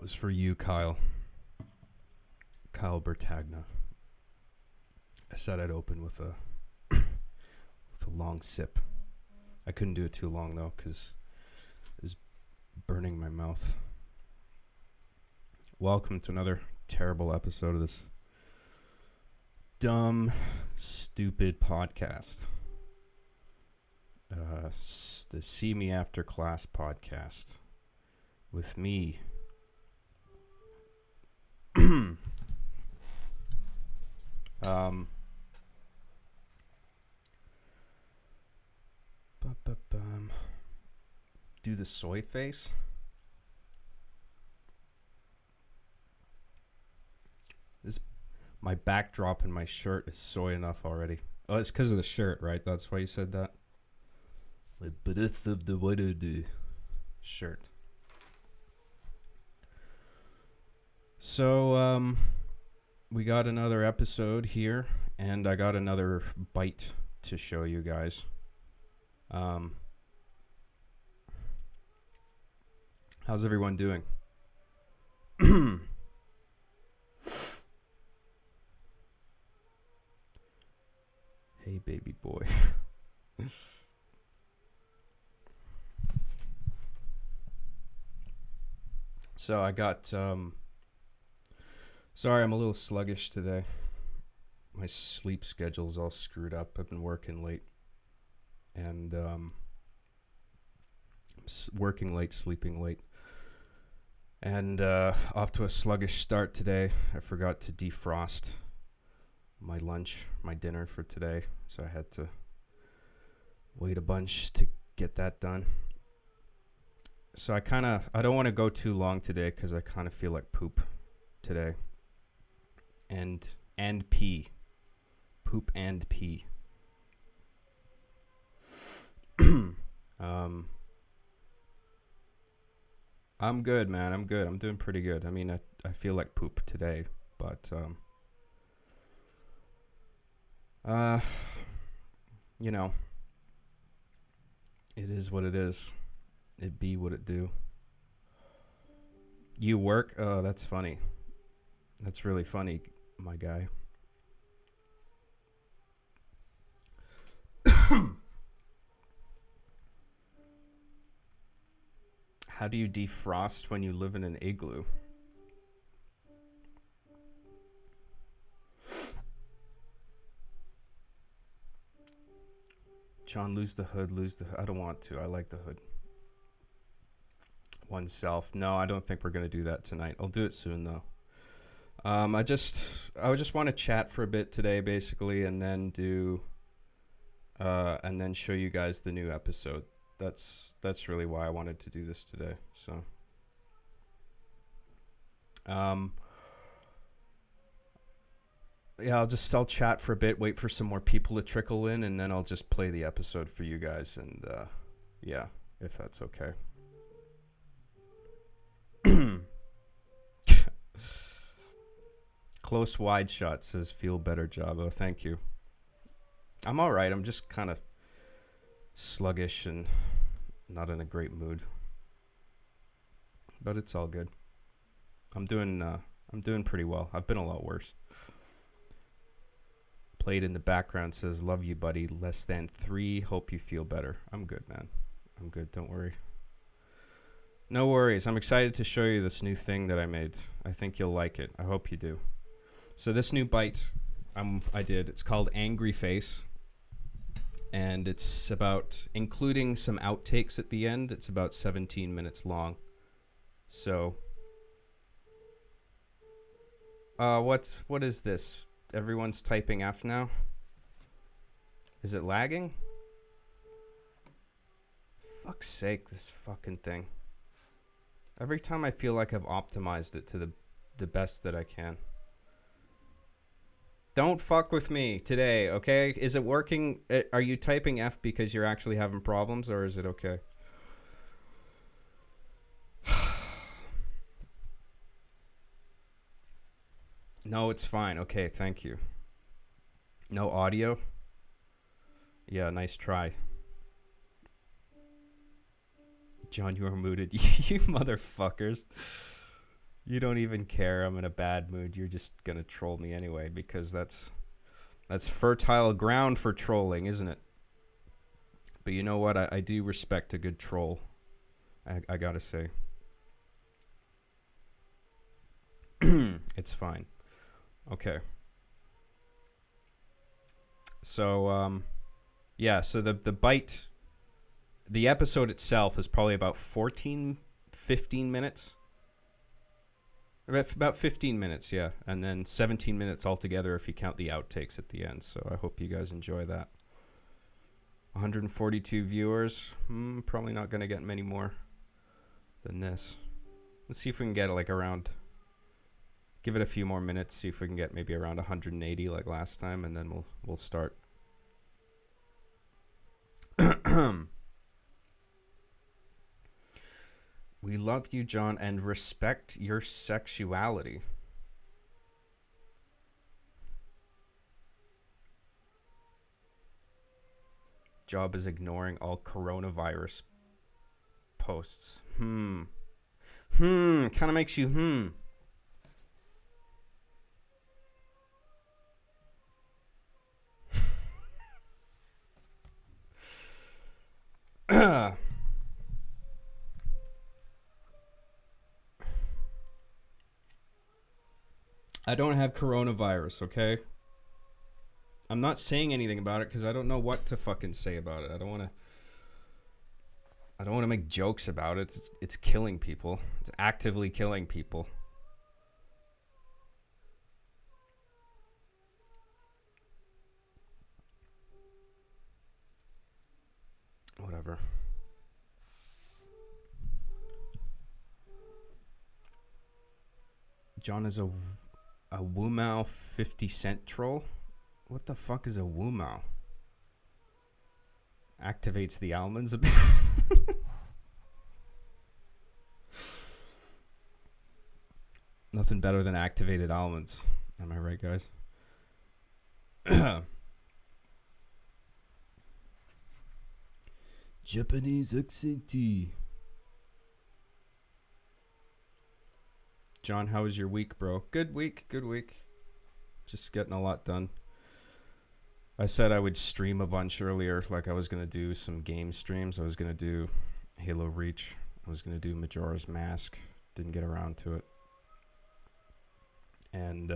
That was for you, Kyle. Kyle Bertagna. I said I'd open with a with a long sip. I couldn't do it too long though, because it was burning my mouth. Welcome to another terrible episode of this dumb, stupid podcast. The See Me After Class podcast with me. Do the soy face. My backdrop in my shirt is soy enough already. Oh, it's because of the shirt, right? That's why you said that. The birth of the widow shirt. So, we got another episode here, and I got another bite to show you guys. How's everyone doing? Hey, baby boy. So I got, sorry, I'm a little sluggish today. My sleep schedule's all screwed up. I've been working late. And, working late, sleeping late. And, off to a sluggish start today. I forgot to defrost my lunch, my dinner for today. So I had to wait a bunch to get that done. So I don't want to go too long today because I kind of feel like poop today. And pee. Poop and pee. I'm good, man. I'm good. I'm doing pretty good. I mean, I feel like poop today, but, you know, it is what it is. It be what it do. You work? Oh, that's funny. That's really funny, my guy. How do you defrost when you live in an igloo? John, lose the hood. I don't want to. I like the hood. Oneself. No, I don't think we're going to do that tonight. I'll do it soon, though. I just want to chat for a bit today, basically, and then and then show you guys the new episode. That's really why I wanted to do this today. So, yeah, I'll chat for a bit, wait for some more people to trickle in, and then I'll just play the episode for you guys. And yeah, if that's okay. Close wide shot says feel better, Java. Thank you. I'm all right. I'm just kind of sluggish and not in a great mood, but it's all good. I'm doing pretty well. I've been a lot worse. Played in the background says love you, buddy. Less than 3. Hope you feel better. I'm good, man. I'm good. Don't worry. No worries. I'm excited to show you this new thing that I made. I think you'll like it. I hope you do. So this new bite it's called Agnryfaec. And it's about, including some outtakes at the end, it's about 17 minutes long. So, what is this? Everyone's typing F now? Is it lagging? Fuck's sake, this fucking thing. Every time I feel like I've optimized it to the best that I can. Don't fuck with me today, okay? Is it working? Are you typing F because you're actually having problems, or is it okay? No, it's fine. Okay, thank you. No audio? Yeah, nice try. John, you are muted. You motherfuckers. You don't even care I'm in a bad mood. You're just gonna troll me anyway because that's fertile ground for trolling, isn't it? But you know what? I do respect a good troll. I gotta say. It's fine. Okay. So, yeah, so the episode itself is probably about 15 minutes. About 15 minutes, yeah. And then 17 minutes altogether if you count the outtakes at the end. So I hope you guys enjoy that. 142 viewers. Probably not going to get many more than this. Let's see if we can get like around... Give it a few more minutes, see if we can get maybe around 180 like last time, and then we'll start. We love you, John, and respect your sexuality. Job is ignoring all coronavirus posts. Kind of makes you I don't have coronavirus, okay? I'm not saying anything about it because I don't know what to fucking say about it. I don't want to make jokes about it. It's killing people. It's actively killing people. Whatever. John is a Wumao 50 cent troll? What the fuck is a Wumao? Activates the almonds a bit. Nothing better than activated almonds. Am I right, guys? Japanese accent. John, how was your week, bro? Good week. Just getting a lot done. I said I would stream a bunch earlier, like I was going to do some game streams. I was going to do Halo Reach. I was going to do Majora's Mask. Didn't get around to it. And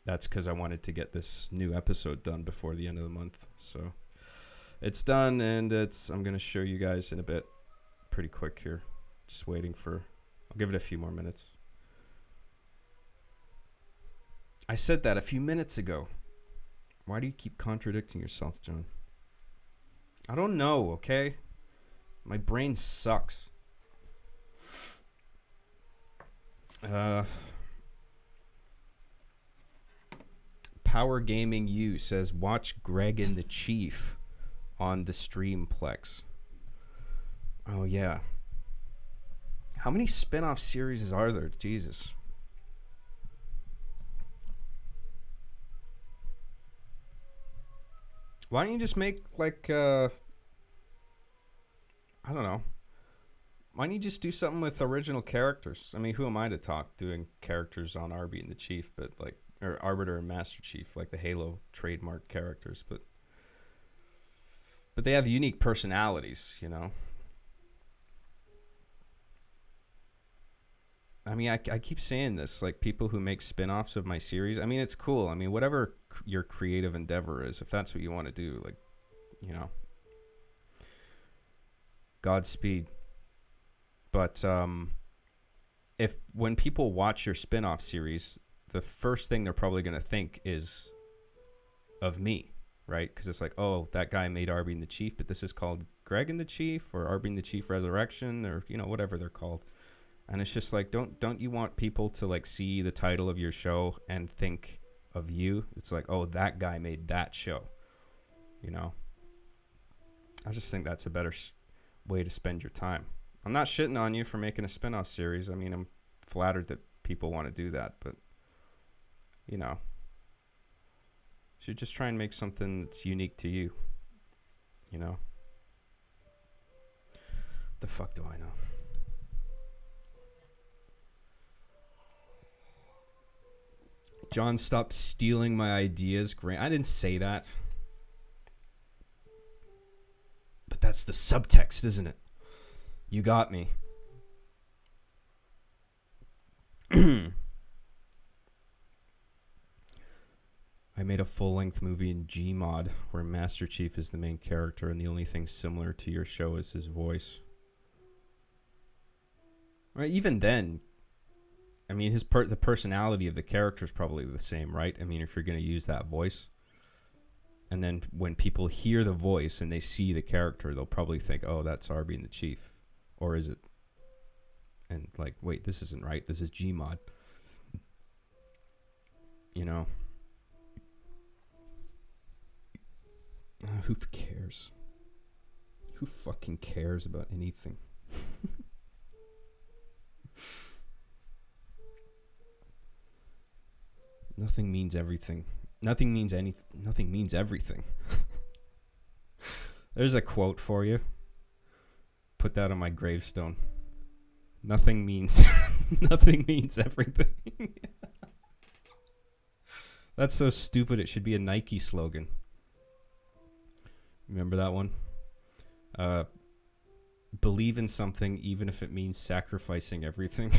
that's because I wanted to get this new episode done before the end of the month. So it's done, and I'm going to show you guys in a bit. Pretty quick here. Just waiting for... I'll give it a few more minutes. I said that a few minutes ago. Why do you keep contradicting yourself, John? I don't know, okay? My brain sucks. Power Gaming U says, watch Greg and the Chief on the Streamplex. Oh, yeah. How many spin-off series are there? Jesus. Why don't you just make, like, I don't know. Why don't you just do something with original characters? I mean, who am I to talk doing characters on Arby and the Chief, but, like, or Arbiter and Master Chief, like the Halo trademark characters, but they have unique personalities, you know? I mean, I keep saying this, like, people who make spin-offs of my series, I mean, it's cool. I mean, whatever your creative endeavor is, if that's what you want to do, like, you know, Godspeed. But if when people watch your spin-off series, the first thing they're probably going to think is of me, right? Because it's like, oh, that guy made Arby and the Chief, but this is called Greg and the Chief, or Arby and the Chief Resurrection, or, you know, whatever they're called. And it's just like, don't you want people to, like, see the title of your show and think of you? It's like, oh, that guy made that show, you know? I just think that's a better way to spend your time. I'm not shitting on you for making a spin-off series. I mean, I'm flattered that people want to do that, but, you know, you should just try and make something that's unique to you, you know? What the fuck do I know? John, stop stealing my ideas. Grant, I didn't say that. But that's the subtext, isn't it? You got me. I made a full-length movie in Gmod where Master Chief is the main character and the only thing similar to your show is his voice. Right, even then, I mean, the personality of the character is probably the same, right? I mean, if you're going to use that voice. And then when people hear the voice and they see the character, they'll probably think, oh, that's Arby and the Chief. Or is it? And like, wait, this isn't right. This is Gmod. You know? Who cares? Who fucking cares about anything? Nothing means everything. Nothing means anything. Nothing means everything. There's a quote for you. Put that on my gravestone. Nothing means nothing means everything. That's so stupid. It should be a Nike slogan. Remember that one? Believe in something even if it means sacrificing everything.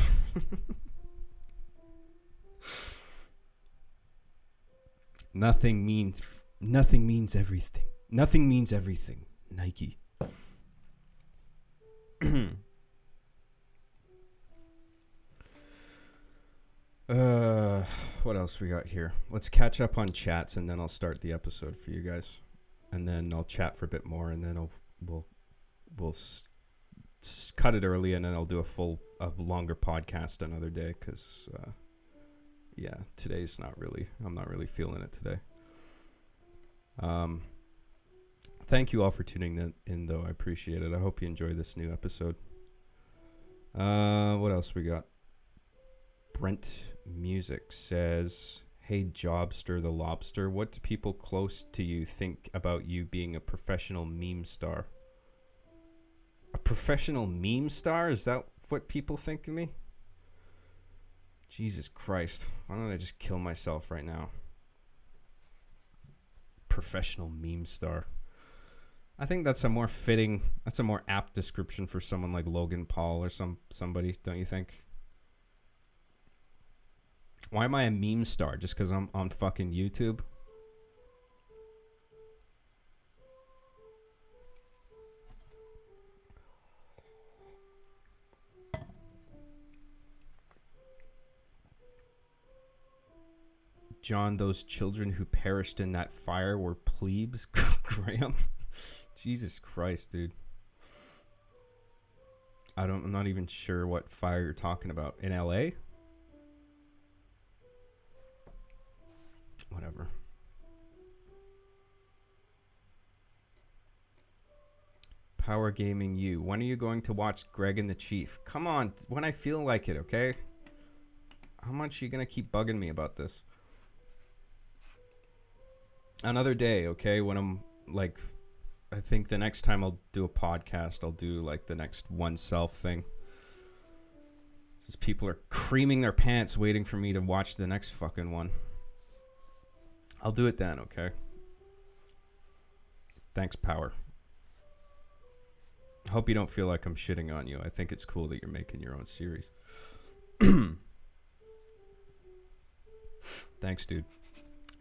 Nothing means everything. Nothing means everything. Nike. What else we got here? Let's catch up on chats and then I'll start the episode for you guys. And then I'll chat for a bit more and then we'll cut it early and then I'll do a longer podcast another day because yeah, today's I'm not really feeling it today. Thank you all for tuning in though. I appreciate it. I hope you enjoy this new episode. What else we got? Brent Music says, hey Jobster the Lobster, what do people close to you think about you being a professional meme star? A professional meme star? Is that what people think of me? Jesus Christ. Why don't I just kill myself right now? Professional meme star. I think that's a more apt description for someone like Logan Paul or somebody, don't you think? Why am I a meme star? Just because I'm on fucking YouTube? John, those children who perished in that fire were plebes? Graham? Jesus Christ, dude. I'm not even sure what fire you're talking about. In LA? Whatever. Power Gaming U. When are you going to watch Greg and the Chief? Come on, when I feel like it, okay? How much are you going to keep bugging me about this? Another day, okay? When I'm like, I think the next time I'll do a podcast, I'll do like the next oneself thing. Since people are creaming their pants waiting for me to watch the next fucking one. I'll do it then, okay? Thanks, Power. I hope you don't feel like I'm shitting on you. I think it's cool that you're making your own series. Thanks, dude.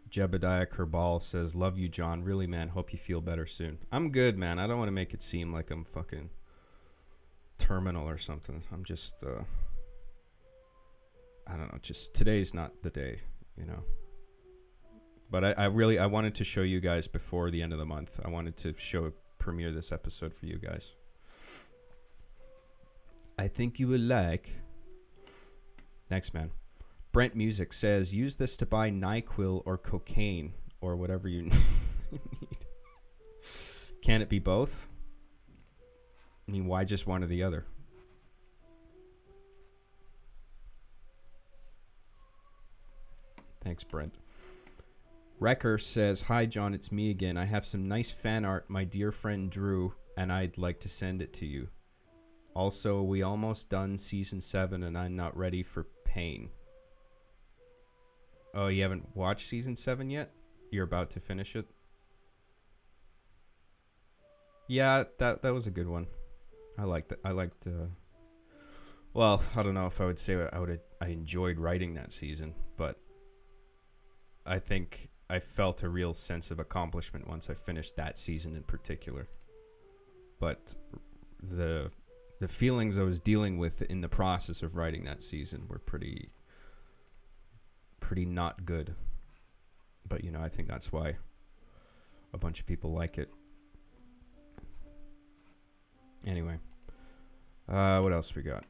Jebediah Kerbal says, love you, John. Really, man. Hope you feel better soon. I'm good, man. I don't want to make it seem like I'm fucking terminal or something. I'm just, I don't know. Just today's not the day, you know? But I wanted to show you guys before the end of the month. I wanted to premiere this episode for you guys. I think you will like. Thanks, man. Brent Music says, use this to buy NyQuil or cocaine or whatever you need. Can it be both? I mean, why just one or the other? Thanks, Brent. Wrecker says, hi, John, it's me again. I have some nice fan art my dear friend drew, and I'd like to send it to you. Also, we almost done season 7, and I'm not ready for pain. Oh, you haven't watched season 7 yet? You're about to finish it? Yeah, that was a good one. I liked it. I liked well, I don't know if I would say I enjoyed writing that season, but I think I felt a real sense of accomplishment once I finished that season in particular. But the feelings I was dealing with in the process of writing that season were pretty not good. But I think that's why a bunch of people like it. Anyway, what else we got?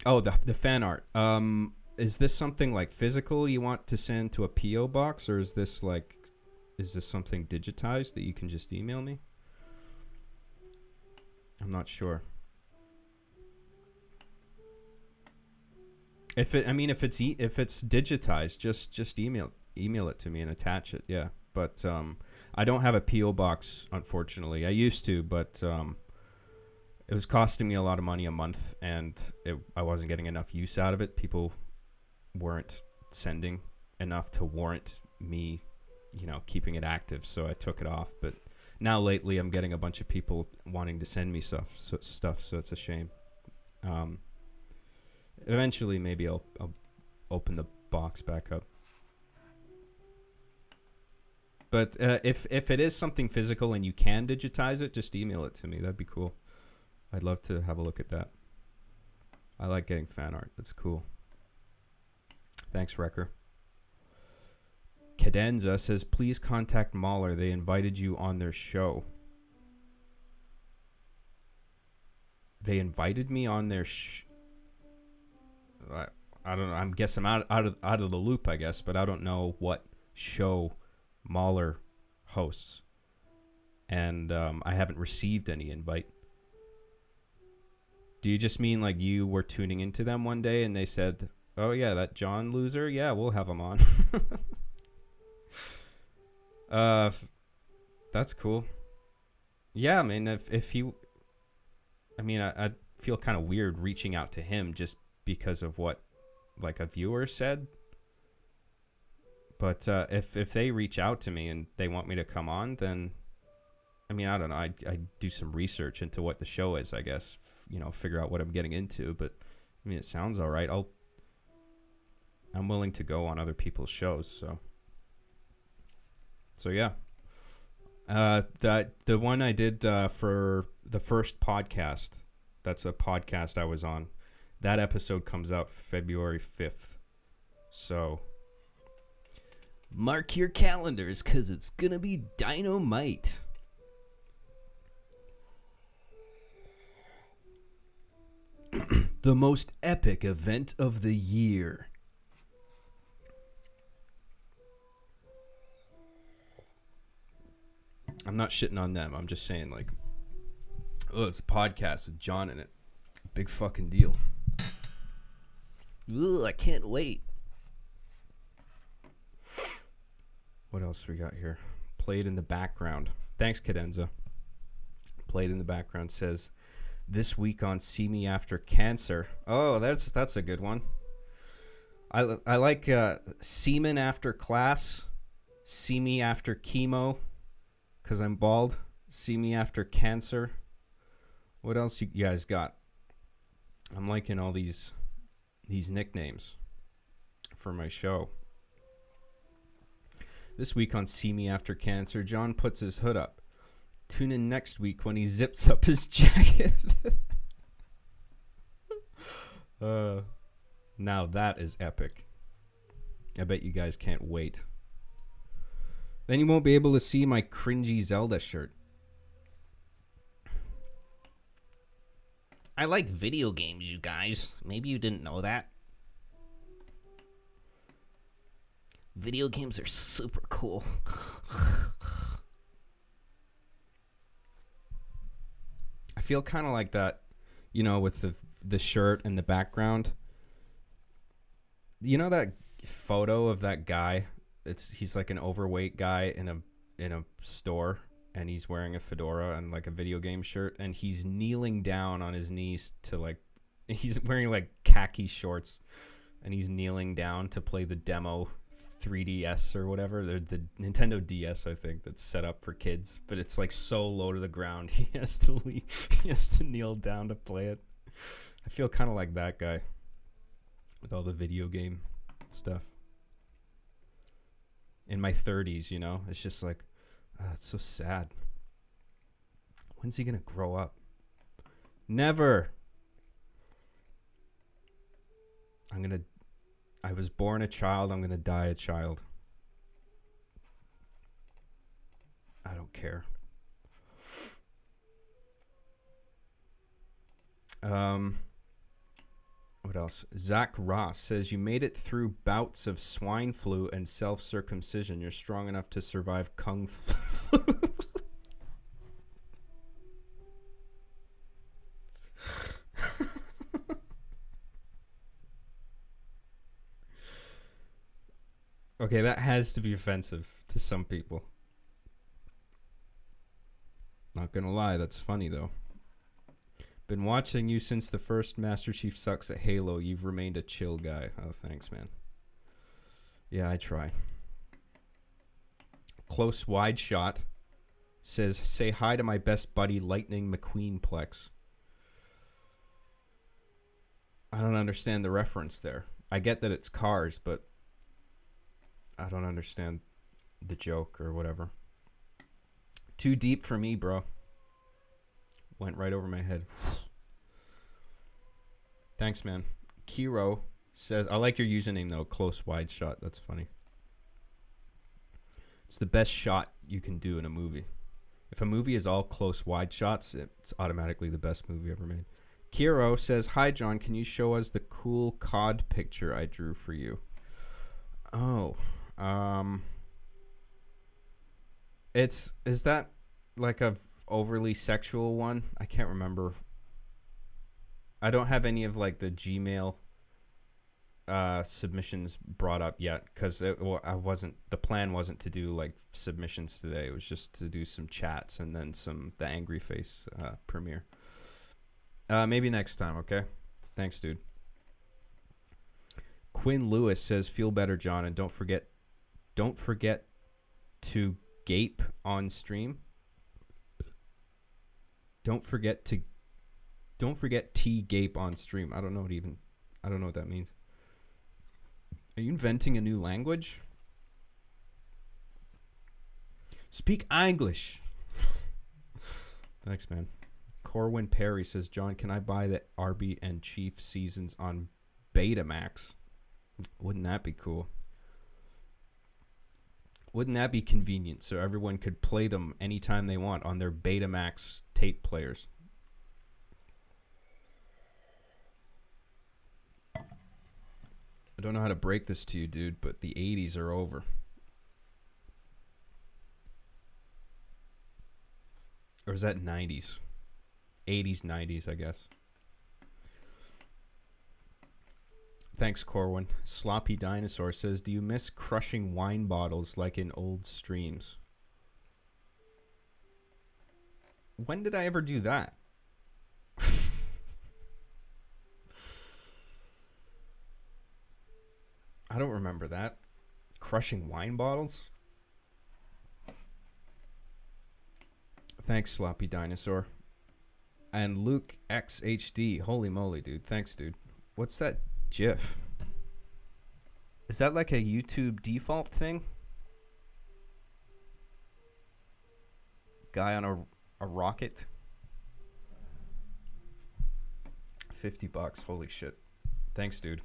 The fan art. Is this something like physical you want to send to a PO box, or is this something digitized that you can just email me? I'm not sure. If it's digitized, just email it to me and attach it. Yeah, but I don't have a PO box, unfortunately. I used to, but it was costing me a lot of money a month, and I wasn't getting enough use out of it. People weren't sending enough to warrant me, keeping it active, so I took it off. But now lately, I'm getting a bunch of people wanting to send me stuff, so it's a shame. Eventually, maybe I'll open the box back up. But if it is something physical and you can digitize it, just email it to me. That'd be cool. I'd love to have a look at that. I like getting fan art. That's cool. Thanks, Wrecker. Cadenza says, please contact Mahler. They invited you on their show. They invited me on their I don't know. I guess I'm out of the loop, I guess, but I don't know what show Mahler hosts. And I haven't received any invite. Do you just mean like you were tuning into them one day and they said, oh yeah, that John loser? Yeah, we'll have him on. That's cool. Yeah, I mean, if you... I mean, I feel kind of weird reaching out to him just because of what, like, a viewer said. But if they reach out to me and they want me to come on, then... I mean, I don't know. I do some research into what the show is, I guess. Figure out what I'm getting into. But, I mean, it sounds all right. I'm willing to go on other people's shows, So yeah. The one I did for the first podcast, that's a podcast I was on. That episode comes out February 5th. So mark your calendars, because it's going to be dynamite. The most epic event of the year. I'm not shitting on them. I'm just saying, like, oh, it's a podcast with John in it. Big fucking deal. Ugh, I can't wait. What else we got here? Played in the background. Thanks, Cadenza. Played in the background says, this week on See Me After Cancer. Oh, that's a good one. I like Semen After Class, See Me After Chemo, because I'm bald, See Me After Cancer. What else you guys got? I'm liking all these nicknames for my show. This week on See Me After Cancer, John puts his hood up. Tune in next week when he zips up his jacket. Now that is epic. I bet you guys can't wait. Then you won't be able to see my cringy Zelda shirt. I like video games, you guys. Maybe you didn't know that. Video games are super cool. I feel kind of like that, with the shirt and the background. You know that photo of that guy? He's like an overweight guy in a store, and he's wearing a fedora and like a video game shirt, and he's kneeling down on his knees to he's wearing like khaki shorts, and he's kneeling down to play the demo 3DS or whatever. The Nintendo DS, I think, that's set up for kids, but it's like so low to the ground. He has to kneel down to play it. I feel kind of like that guy with all the video game stuff. In my 30s, you know, it's just like, it's so sad. When's he gonna grow up? Never. I was born a child, I'm gonna die a child. I don't care. What else? Zach Ross says, you made it through bouts of swine flu and self-circumcision. You're strong enough to survive kung flu. Okay, that has to be offensive to some people. Not gonna lie, that's funny though. Been watching you since the first Master Chief Sucks at Halo. You've remained a chill guy. Oh, thanks, man. Yeah, I try. Close Wide Shot says, say hi to my best buddy, Lightning McQueen Plex. I don't understand the reference there. I get that it's cars, but I don't understand the joke or whatever. Too deep for me, bro. Went right over my head. Thanks, man. Kiro says, I like your username, though. Close Wide Shot. That's funny. It's the best shot you can do in a movie. If a movie is all close wide shots, it's automatically the best movie ever made. Kiro says, hi, John. Can you show us the cool COD picture I drew for you? Oh. Is that like a overly sexual one? I can't remember. I don't have any of like the Gmail submissions brought up yet because the plan wasn't to do like submissions today. It was just to do some chats and then the Agnryfaec premiere. Maybe next time, okay? Thanks, dude. Quinn Lewis says, feel better, John, and don't forget to gape on stream. Don't forget T gape on stream. I don't know what that means. Are you inventing a new language? Speak English. Thanks, man. Corwin Perry says, John, can I buy the Arby and Chief seasons on Betamax? Wouldn't that be cool? Wouldn't that be convenient so everyone could play them anytime they want on their Betamax tape players? I don't know how to break this to you, dude, but the 80s are over. Or is that 90s? 80s, 90s, I guess. Thanks, Corwin. Sloppy Dinosaur says, do you miss crushing wine bottles like in old streams? When did I ever do that? I don't remember that. Crushing wine bottles? Thanks, Sloppy Dinosaur. And Luke XHD. Holy moly, dude. Thanks, dude. What's that GIF? Is that like a YouTube default thing? Guy on a rocket? $50. Holy shit. Thanks, dude.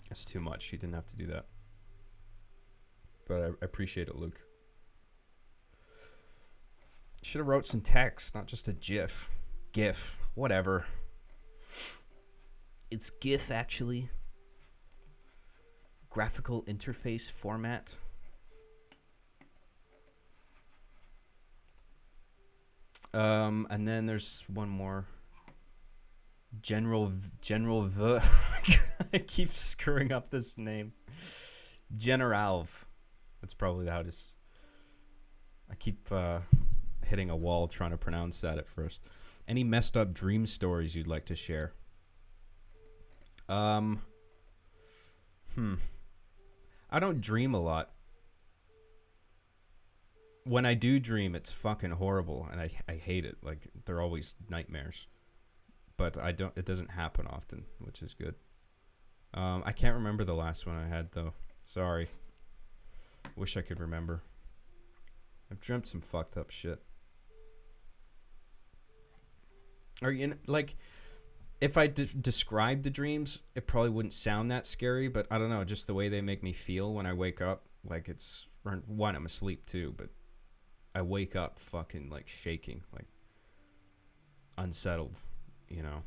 That's too much. You didn't have to do that. But I appreciate it, Luke. Should have wrote some text, not just a GIF. GIF. Whatever. It's GIF, actually. Graphical interface format. And then there's one more. General V. I keep screwing up this name. Generalv. That's probably how it is. I keep hitting a wall trying to pronounce that at first. Any messed up dream stories you'd like to share? Um, I don't dream a lot. When I do dream, it's fucking horrible, and I hate it. Like, they're always nightmares. But it doesn't happen often, which is good. I can't remember the last one I had, though. Sorry. Wish I could remember. I've dreamt some fucked up shit. Or, like, if I describe the dreams, it probably wouldn't sound that scary, but I don't know, just the way they make me feel when I wake up, like it's, one, I'm asleep too, but I wake up fucking, like, shaking, like, unsettled, you know.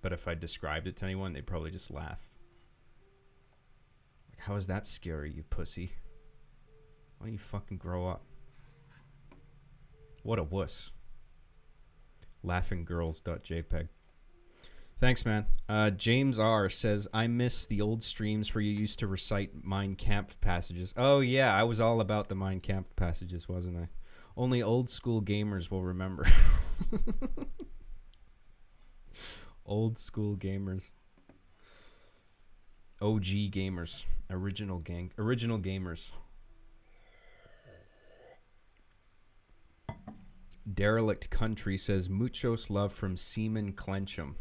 But if I described it to anyone, they'd probably just laugh. Like, how is that scary, you pussy? Why don't you fucking grow up? What a wuss. Laughing.girls.jpg. Thanks, man. James R. says, I miss the old streams where you used to recite Mein Kampf passages. Oh, yeah, I was all about the Mein Kampf passages, wasn't I? Only old school gamers will remember. Old school gamers. OG gamers. Original gamers. Derelict Country says, muchos love from Seaman Clencham.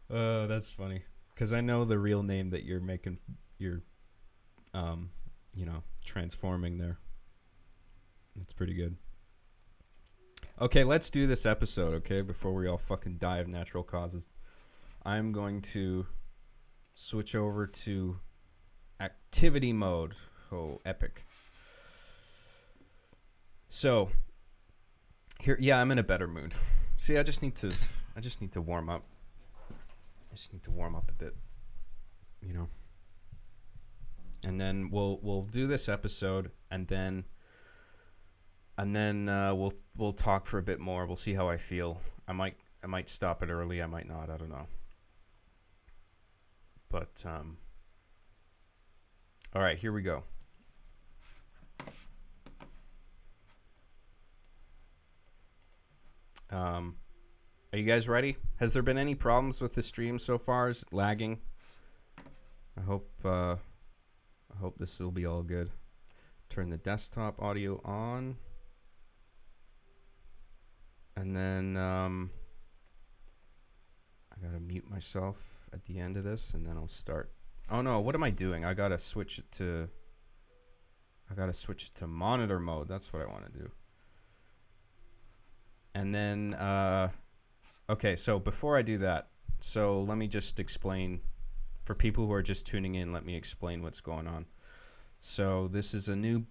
That's funny. Because I know the real name that you're transforming there. That's pretty good. Okay, let's do this episode, okay? Before we all fucking die of natural causes. I'm going to switch over to activity mode. Oh, epic. So, here, yeah, I'm in a better mood. See, I just need to warm up. I just need to warm up a bit, you know. And then we'll do this episode, and then we'll talk for a bit more. We'll see how I feel. I might stop it early. I might not. I don't know. But all right, here we go. Are you guys ready? Has there been any problems with the stream so far? Is it lagging? I hope this will be all good. Turn the desktop audio on. And then I gotta mute myself at the end of this, and then I'll start. Oh no, what am I doing? I gotta switch it to monitor mode. That's what I want to do. And then okay, so before I do that, so let me just explain for people who are just tuning in. Let me explain what's going on. So this is a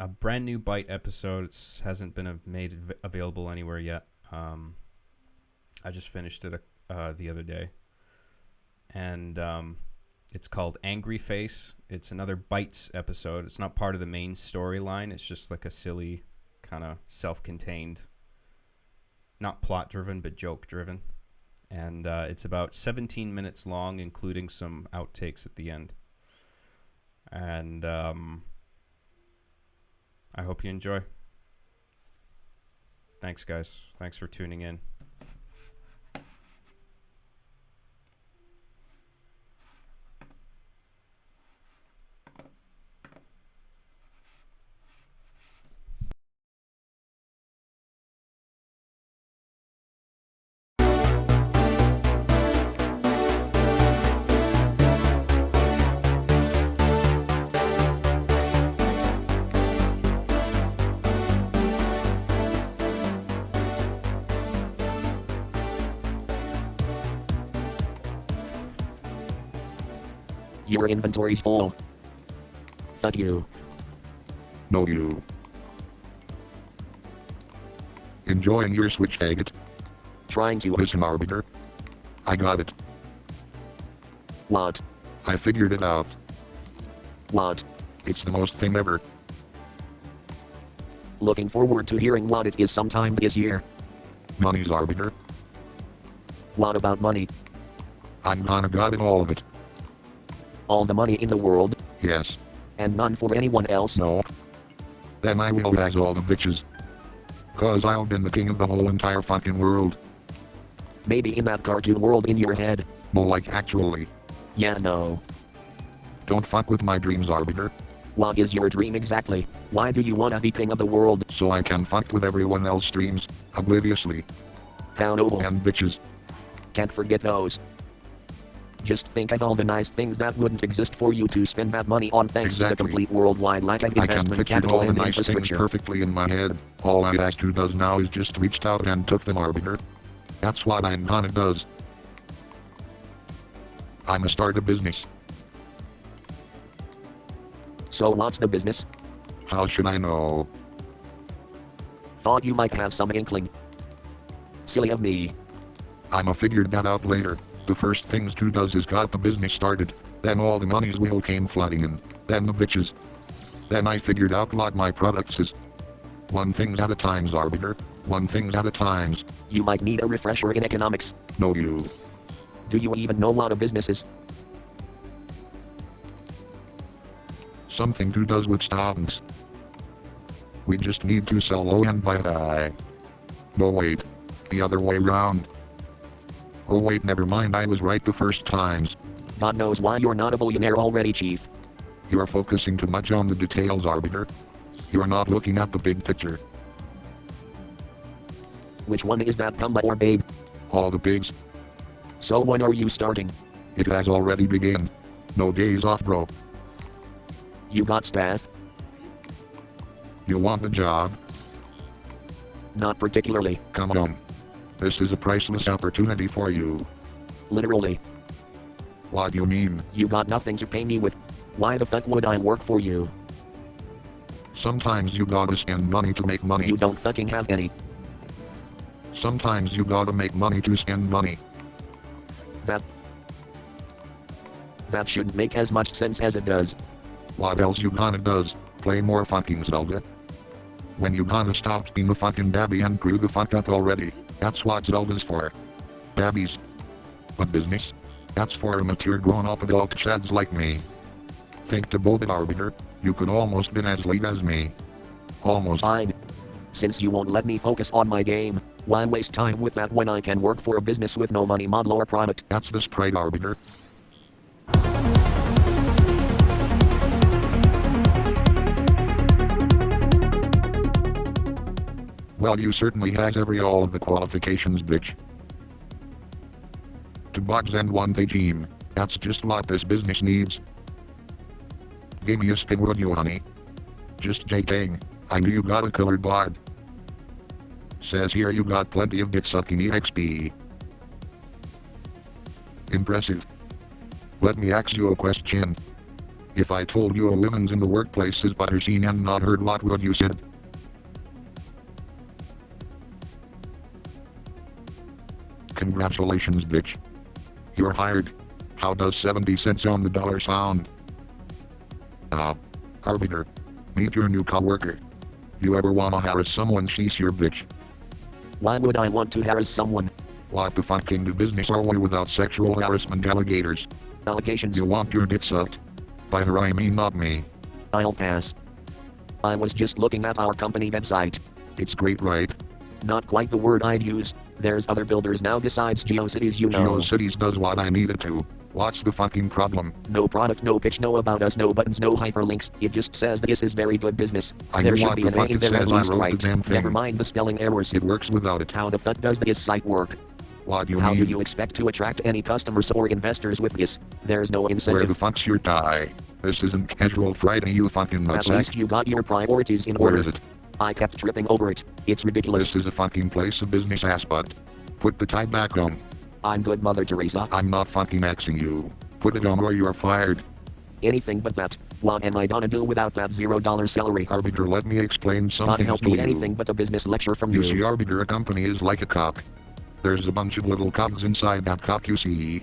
brand new Byte episode. It hasn't been made available anywhere yet. I just finished it the other day, and it's called Agnryfaec. It's another Bytes episode. It's not part of the main storyline. It's just like a silly kind of self-contained, not plot-driven, but joke-driven. And it's about 17 minutes long, including some outtakes at the end. And I hope you enjoy. Thanks, guys. Thanks for tuning in. Your inventory's full. Fuck you. No you. Enjoying your Switch faggot? Trying to Listen, Arbiter. I got it. What? I figured it out. What? It's the most thing ever. Looking forward to hearing what it is sometime this year. Money's Arbiter. What about money? I'm gonna got it, all of it. All the money in the world? Yes. And none for anyone else? No. then I will has all the bitches. Cause I'll been the king of the whole entire fucking world. Maybe in that cartoon world in your head. More like actually. Yeah, no. Don't fuck with my dreams, Arbiter. What is your dream exactly? Why do you wanna be king of the world? So I can fuck with everyone else's dreams, obliviously. How noble. And bitches. Can't forget those. Just think of all the nice things that wouldn't exist for you to spend that money on thanks to the Exactly. complete worldwide lack of I can investment picture capital all the and nice things infrastructure. perfectly in my head. All I asked who does now is just reached out and took them, Arbiter. That's what I'm gonna does. I'ma start a business. So what's the business? How should I know? Thought you might have some inkling. Silly of me. I'ma figure that out later. The first things to does is got the business started. Then all the money's will came flooding in. Then the bitches. Then I figured out what my products is. One things at a times, Arbiter. One things at a times. You might need a refresher in economics. No you. Do you even know what a business is? Something to does with stocks. We just need to sell low and buy high. No wait. The other way round. Oh wait, never mind, I was right the first times. God knows why you're not a billionaire already, Chief. You are focusing too much on the details, Arbiter. You are not looking at the big picture. Which one is that, Pumba or Babe? All the bigs. So when are you starting? It has already begun. No days off, bro. You got staff? You want a job? Not particularly. Come on. This is a priceless opportunity for you. Literally. What do you mean? You got nothing to pay me with. Why the fuck would I work for you? Sometimes you gotta spend money to make money. You don't fucking have any. Sometimes you gotta make money to spend money. That shouldn't make as much sense as it does. What else you gonna does? Play more fucking Zelda? When you gonna stop being a fucking dabby and grew the fuck up already? That's what Zelda's for. Dabbies. But business? That's for a mature grown-up adult chads like me. Think about it, Arbiter. You could almost been as late as me. Almost. Fine. Since you won't let me focus on my game, why waste time with that when I can work for a business with no money model or product? That's the sprite, Arbiter. Well, you certainly has all of the qualifications, bitch. To bugs and one regime. That's just what this business needs. Give me a spin, would you, honey? Just JKing. I knew you got a colored bod. Says here you got plenty of dick sucking EXP. Impressive. Let me ask you a question. If I told you a woman's in the workplace is butter seen and not heard, what would you said? Congratulations, bitch. You're hired. How does 70 cents on the dollar sound? Arbiter. Meet your new coworker. You ever wanna harass someone, she's your bitch. Why would I want to harass someone? What the fucking do business are we without sexual harassment alligators? Allegations. You want your dick sucked? By her I mean not me. I'll pass. I was just looking at our company website. It's great, right? Not quite the word I'd use. There's other builders now besides GeoCities, you know. GeoCities does what I need it to. What's the fucking problem? No product, no pitch, no about us, no buttons, no hyperlinks. It just says this is very good business. I There know should what be the an fuck A it there at says. I least, wrote the right? damn thing. Never mind the spelling errors. It works without it. How the fuck does this site work? What do you How mean? do you expect to attract any customers or investors with this? There's no Where incentive. the fuck's your tie? This isn't casual Friday, you fucking At nutsack. least you got your priorities in Where order. is it? I kept tripping over it. It's ridiculous. This is a fucking place of business, ass butt. Put the tie back on. I'm good, Mother Teresa. I'm not fucking axing you. Put it on or you are fired. Anything but that. What am I gonna do without that $0 salary? Arbiter, let me explain God something help to me, you. anything but a business lecture from You you. see, Arbiter, a company is like a cock. There's a bunch of little cogs inside that cock, you see.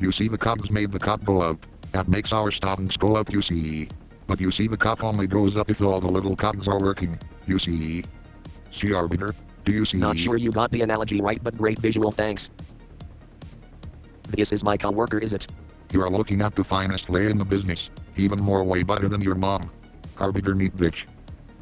You see, the cogs made the cock go up. That makes our stockings go up, you see. But you see, the cock only goes up if all the little cogs are working, you see. See, Arbiter? Do you see? Not sure you got the analogy right, but great visual, thanks. This is my coworker, is it? You are looking at the finest lay in the business. Even more way better than your mom. Arbiter, neat bitch.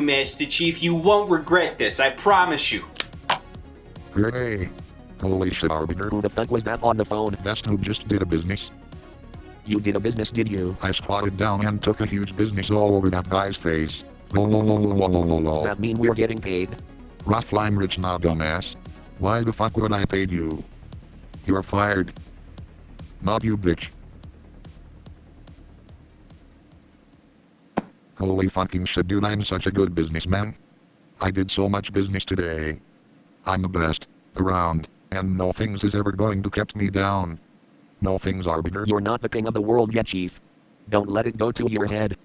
you, Master Chief. You won't regret this, I promise you. Hooray. Holy shit, Arbiter. Who the fuck was that on the phone? Best who just did a business. You did a business, did you? I squatted down and took a huge business all over that guy's face. Lol. That mean we're getting paid? Rough, I'm rich now, dumbass. Why the fuck would I pay you? You're fired. Not you, bitch. Holy fucking shit, dude, I'm such a good businessman. I did so much business today. I'm the best around, and no things is ever going to keep me down. No things, Arbiter. You're not the king of the world yet, Chief. Don't let it go to your head.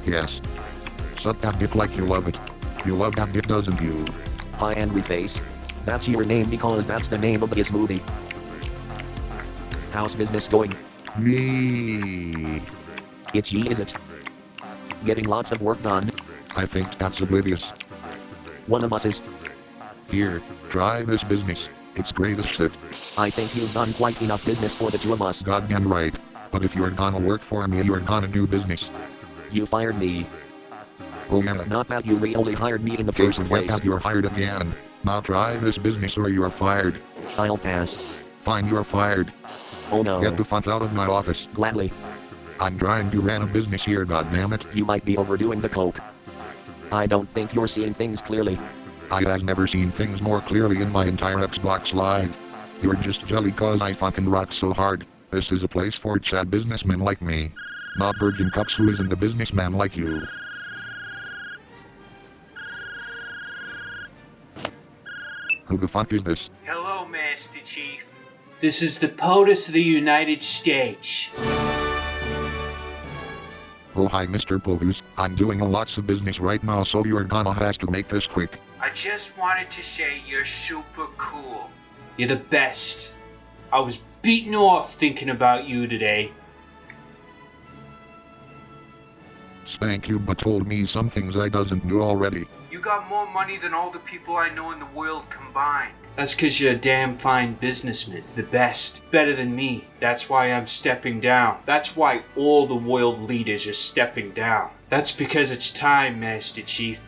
Yes. Suck that dick like you love it. You love that dick, doesn't you? Hi, Agnryfaec. That's your name because that's the name of this movie. How's business going? Me. It's ye, is it? Getting lots of work done. I think that's oblivious. One of us is. Here, try this business. It's great as shit. I think you've done quite enough business for the two of us. Goddamn right. But if you're gonna work for me, you're gonna do business. You fired me. Oh yeah. Not that you really hired me in the Okay, first forget place. that you're hired again. Now try this business or you're fired. I'll pass. Fine, you're fired. Oh no. Get the fuck out of my office. Gladly. I'm trying to run a business here, goddammit. You might be overdoing the coke. I don't think you're seeing things clearly. I has never seen things more clearly in my entire Xbox Live. You're just jelly cause I fucking rock so hard. This is a place for Chad businessmen like me. Not virgin cucks who isn't a businessman like you. Who the fuck is this? Hello, Master Chief. This is the POTUS of the United States. Oh hi Mr. POTUS, I'm doing a lots of business right now so you're gonna have to make this quick. I just wanted to say you're super cool. You're the best. I was beaten off thinking about you today. Spank you but told me some things I doesn't know already. You got more money than all the people I know in the world combined. That's because you're a damn fine businessman. The best. Better than me. That's why I'm stepping down. That's why all the world leaders are stepping down. That's because it's time, Master Chief.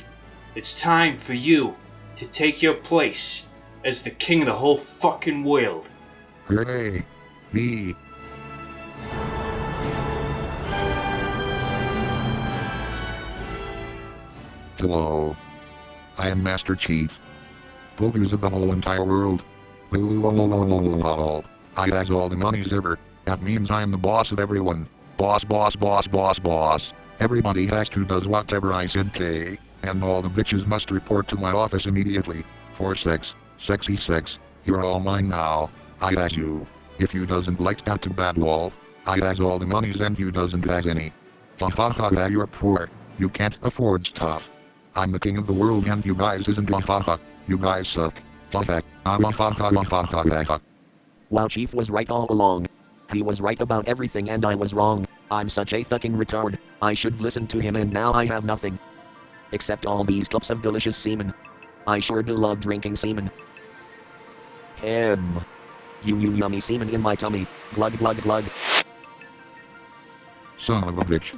It's time for you to take your place as the king of the whole fucking world. Hooray! Me. Hello. I am Master Chief. POTUS of the whole entire world. I has all the monies ever. That means I am the boss of everyone. Boss, boss, boss, boss, boss. Everybody has to does whatever I said, K. And all the bitches must report to my office immediately. For sex. Sexy sex. You're all mine now. I has you. If you doesn't like that to bad lol. I has all the monies and you doesn't has any. Ha ha ha, you're poor. You can't afford stuff. I'm the king of the world and you guys isn't. Ha ha ha. You guys suck. Ha ha. Ha ha ha ha ha ha. Wow, Chief was right all along. He was right about everything and I was wrong. I'm such a fucking retard. I should've listened to him and now I have nothing. Except all these cups of delicious semen. I sure do love drinking semen. You yummy semen in my tummy. Glug glug glug. Son of a bitch.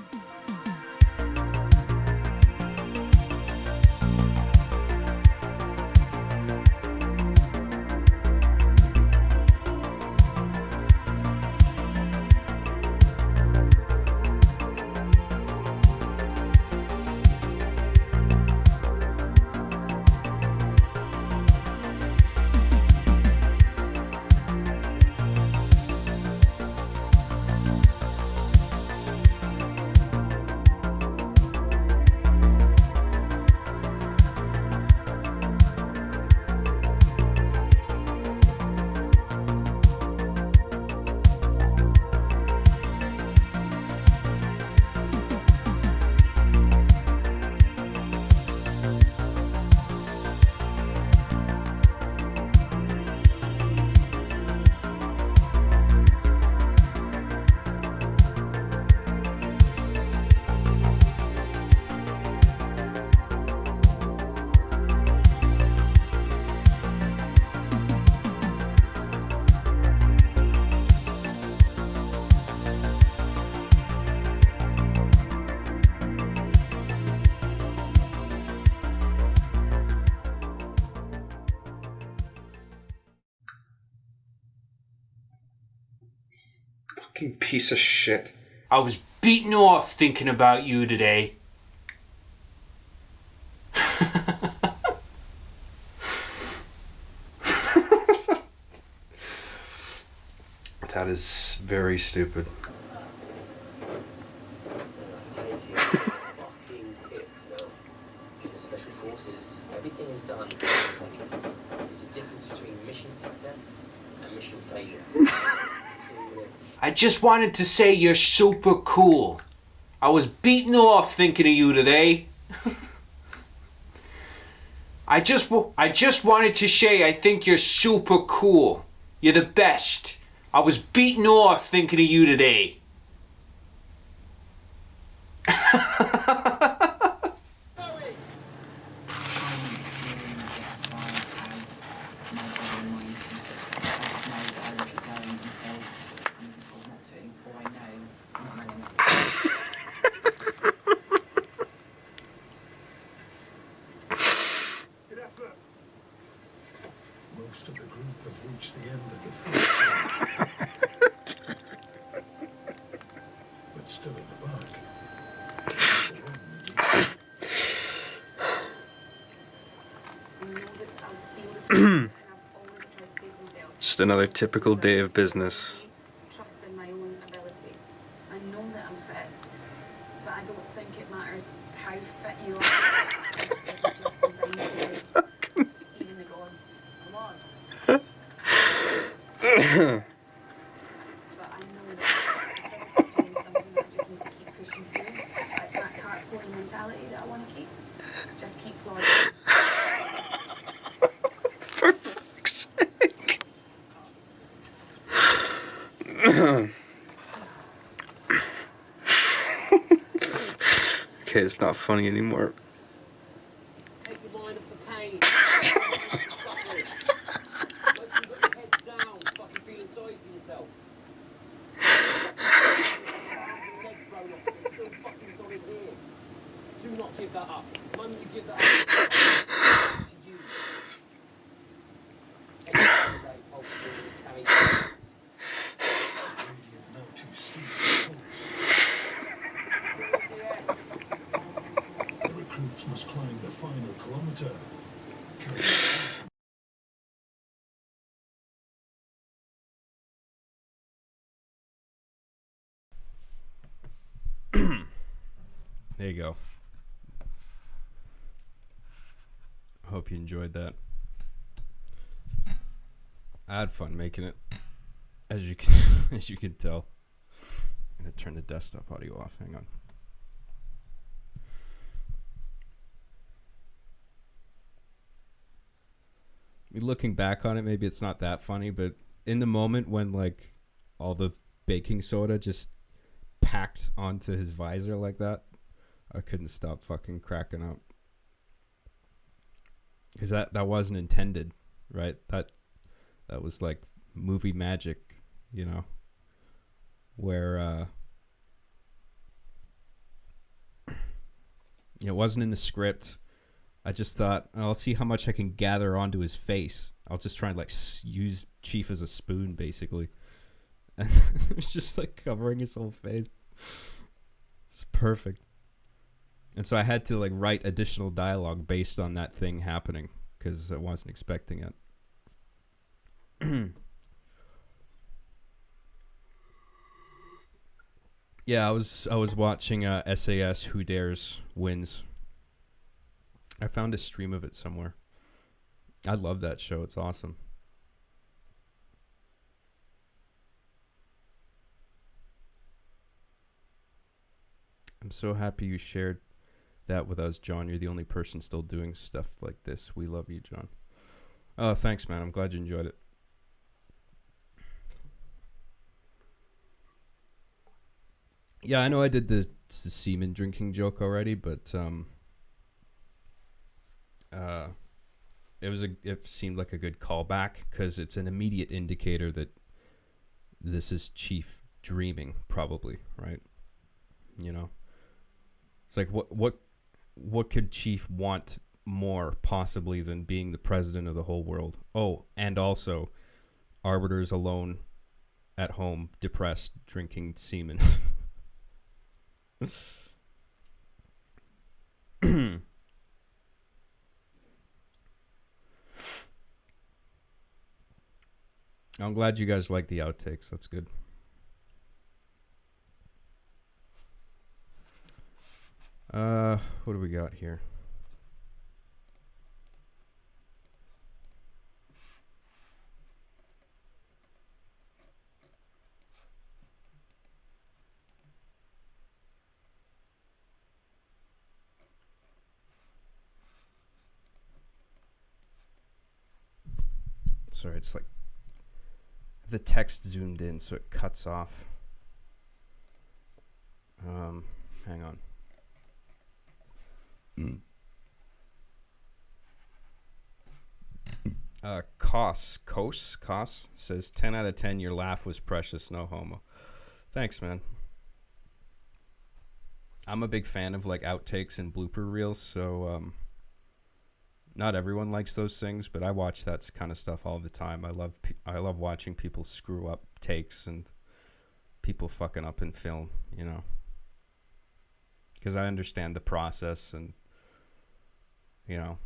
Fucking piece of shit. I was beaten off thinking about you today. That is very stupid. Special forces, everything is done in seconds. It's the difference between mission success and mission failure. I just wanted to say you're super cool. I was beaten off thinking of you today. I just wanted to say I think you're super cool. You're the best. I was beaten off thinking of you today. Most of the group have reached the end of the first Just another typical day of business. Trust in my own ability. I know that I'm fit, but I don't think it matters how fit you are. This is just designed to do. Even the gods. Come on. But I know that physical pain is something that I just need to keep pushing through. It's that cart-pulling mentality that I want to keep. Just keep plodding. For fuck's sake. Okay, it's not funny anymore. Take your mind off the pain. Suffering. Once you've got your head down, fucking feeling sorry for yourself. Arms and legs blown off, but it's still fucking solid here. Do not give that up. The moment you give that up, it's up to you. Take your hands out, hold still, and carry hands. The recruits must climb the final kilometer. There you go. I hope you enjoyed that. I had fun making it, as you can as you can tell. I'm gonna turn the desktop audio off. Hang on. Looking back on it, maybe it's not that funny, but in the moment when like all the baking soda just packed onto his visor like that, I couldn't stop fucking cracking up. Because that wasn't intended, right? That was like movie magic, you know, where it wasn't in the script. I just thought, I'll see how much I can gather onto his face. I'll just try and like use Chief as a spoon, basically. And it was just like covering his whole face. It's perfect. And so I had to like write additional dialogue based on that thing happening because I wasn't expecting it. Yeah, I was watching SAS Who Dares Wins. I found a stream of it somewhere. I love that show. It's awesome. I'm so happy you shared that with us, John. You're the only person still doing stuff like this. We love you, John. Oh, thanks, man. I'm glad you enjoyed it. Yeah, I know I did the semen drinking joke already, but it seemed like a good callback because it's an immediate indicator that this is Chief dreaming, probably, right? You know, it's like what could Chief want more possibly than being the president of the whole world? Oh, and also arbiters alone at home, depressed, drinking semen. I'm glad you guys like the outtakes. That's good. What do we got here? Sorry, it's like the text zoomed in, so it cuts off. Hang on. Kos says 10 out of 10. Your laugh was precious. No homo. Thanks, man. I'm a big fan of like outtakes and blooper reels, so not everyone likes those things, but I watch that kind of stuff all the time. I love watching people screw up takes and people fucking up in film, you know, because I understand the process, and you know,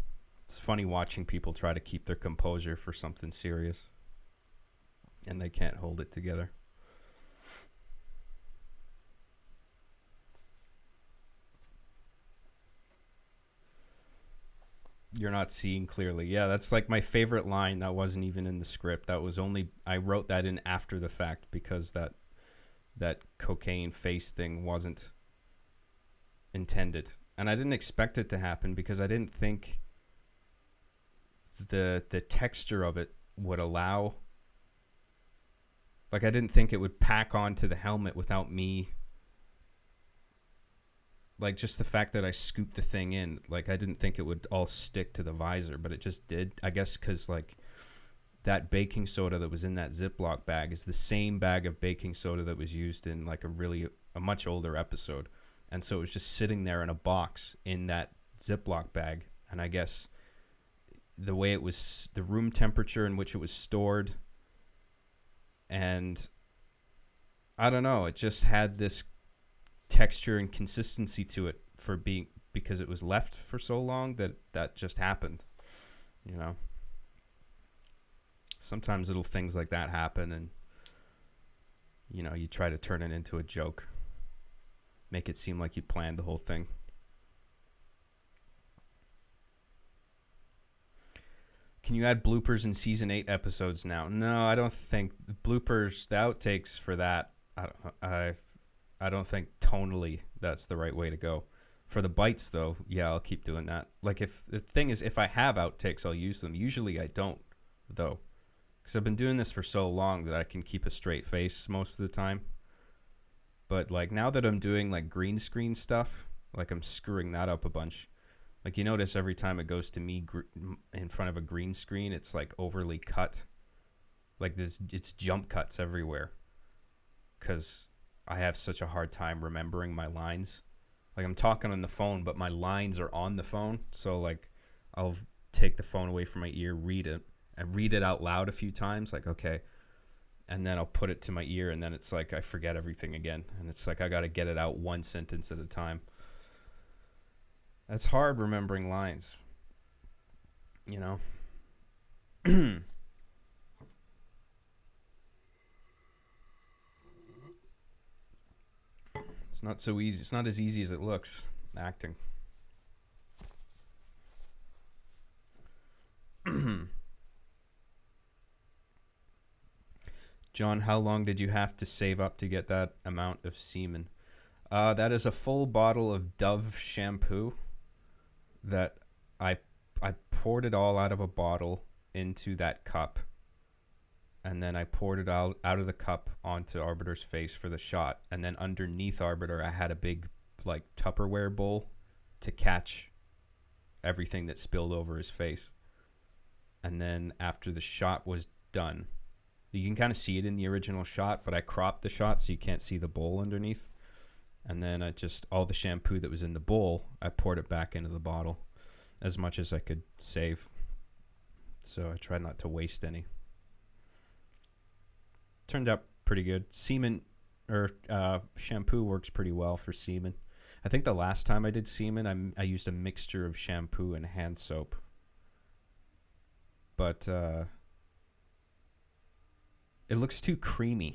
it's funny watching people try to keep their composure for something serious. and they can't hold it together. You're not seeing clearly. Yeah, that's like my favorite line that wasn't even in the script. That was only, I wrote that in after the fact because that cocaine face thing wasn't intended. And I didn't expect it to happen because I didn't think the texture of it would allow, like I didn't think it would pack onto the helmet without me, like just the fact that I scooped the thing in, like I didn't think it would all stick to the visor, but it just did. I guess because like that baking soda that was in that Ziploc bag is the same bag of baking soda that was used in like a much older episode. And so it was just sitting there in a box in that Ziploc bag. And I guess the way it was, the room temperature in which it was stored, and I don't know, it just had this texture and consistency to it because it was left for so long that just happened, you know. Sometimes little things like that happen, and you know, you try to turn it into a joke, make it seem like you planned the whole thing. Can you add bloopers in season 8 episodes now? No, I don't think the bloopers, the outtakes for that, I don't think tonally that's the right way to go. For the Bytes though, yeah, I'll keep doing that. Like if the thing is, if I have outtakes, I'll use them. Usually I don't though, because I've been doing this for so long that I can keep a straight face most of the time. But like now that I'm doing like green screen stuff, like I'm screwing that up a bunch. Like you notice every time it goes to me in front of a green screen, it's like overly cut. Like it's jump cuts everywhere. Because I have such a hard time remembering my lines. Like I'm talking on the phone, but my lines are on the phone. So like I'll take the phone away from my ear, read it, and read it out loud a few times. Like, okay. And then I'll put it to my ear, and then it's like I forget everything again. And it's like I got to get it out one sentence at a time. That's hard remembering lines, you know. It's not so easy. It's not as easy as it looks, acting. John, how long did you have to save up to get that amount of semen? That is a full bottle of Dove shampoo that I poured it all out of a bottle into that cup, and then I poured it out of the cup onto Arbiter's face for the shot, and then underneath Arbiter I had a big like Tupperware bowl to catch everything that spilled over his face. And then after the shot was done, you can kind of see it in the original shot, but I cropped the shot so you can't see the bowl underneath. And then I just, all the shampoo that was in the bowl, I poured it back into the bottle as much as I could save. So I tried not to waste any. Turned out pretty good. Semen, or shampoo works pretty well for semen. I think the last time I did semen, I used a mixture of shampoo and hand soap. But it looks too creamy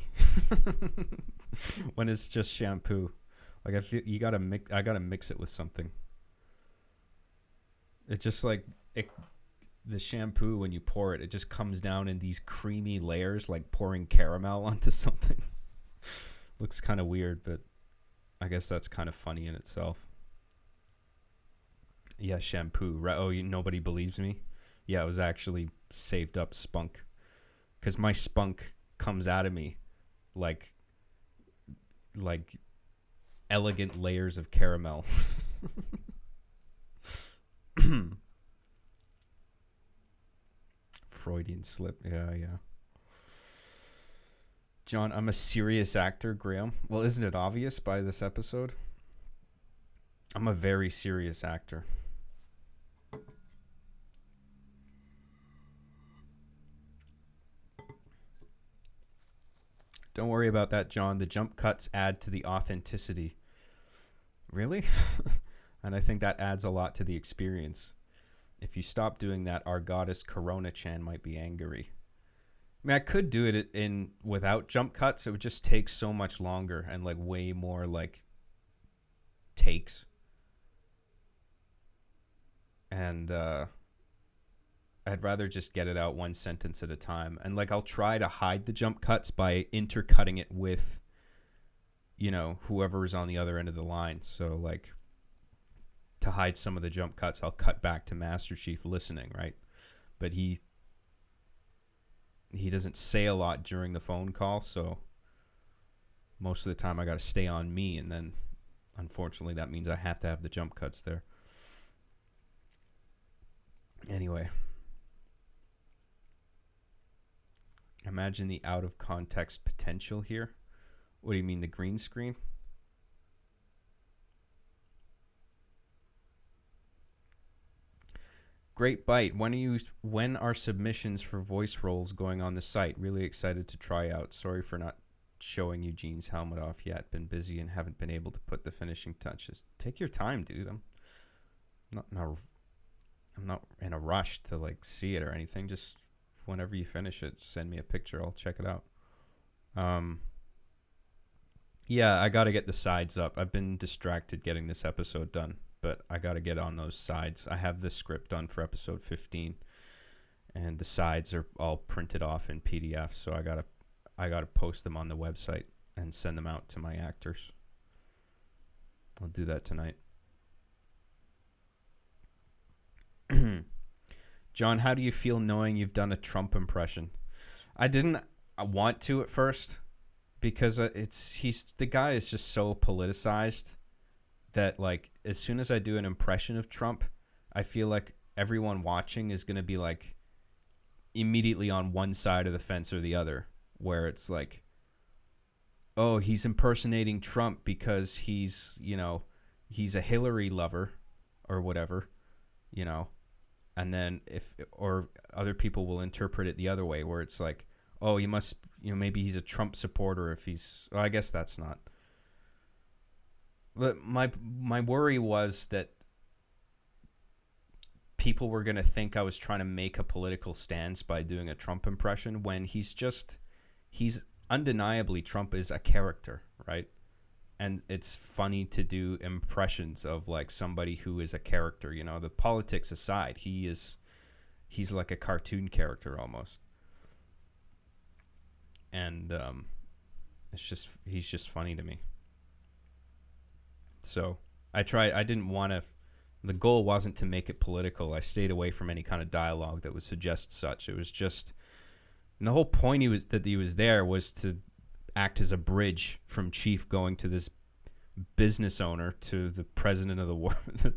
when it's just shampoo. Like I feel I gotta mix it with something. It's just like the shampoo, when you pour it, it just comes down in these creamy layers, like pouring caramel onto something. Looks kind of weird, but I guess that's kind of funny in itself. Yeah, shampoo. Oh, nobody believes me? Yeah, it was actually saved up spunk. Because my spunk comes out of me like elegant layers of caramel. Freudian slip. Yeah. John, I'm a serious actor, Graham. Well, isn't it obvious by this episode? I'm a very serious actor. Don't worry about that, John. The jump cuts add to the authenticity. Really? And I think that adds a lot to the experience. If you stop doing that, our goddess Corona-chan might be angry. I mean, I could do it in without jump cuts. It would just take so much longer and like way more like takes. And I'd rather just get it out one sentence at a time. And like I'll try to hide the jump cuts by intercutting it with, you know, whoever is on the other end of the line. So like to hide some of the jump cuts, I'll cut back to Master Chief listening, right? But he doesn't say a lot during the phone call, so most of the time I got to stay on me, and then unfortunately that means I have to have the jump cuts there. Anyway, imagine the out of context potential here. What do you mean, the green screen? Great Byte. When are submissions for voice roles going on the site? Really excited to try out. Sorry for not showing Eugene's helmet off yet. Been busy and haven't been able to put the finishing touches. Take your time, dude. I'm not in a rush to like see it or anything. Just whenever you finish it, send me a picture. I'll check it out. Yeah, I got to get the sides up. I've been distracted getting this episode done, but I got to get on those sides. I have the script done for episode 15, and the sides are all printed off in PDF, so I got to post them on the website and send them out to my actors. I'll do that tonight. John, how do you feel knowing you've done a Trump impression? I didn't want to at first because the guy is just so politicized that like as soon as I do an impression of Trump, I feel like everyone watching is going to be like immediately on one side of the fence or the other, where it's like, oh, he's impersonating Trump because he's a Hillary lover or whatever, and then or other people will interpret it the other way, where it's like, oh, he must, maybe he's a Trump supporter if he's, well, I guess that's not. But my worry was that people were going to think I was trying to make a political stance by doing a Trump impression, when he's undeniably, Trump is a character, right? And it's funny to do impressions of like somebody who is a character, the politics aside, he's like a cartoon character almost. And he's just funny to me. So I didn't want to, the goal wasn't to make it political. I stayed away from any kind of dialogue that would suggest such. It was just, and the whole point that he was there was to act as a bridge from Chief going to this business owner to the president of the world, or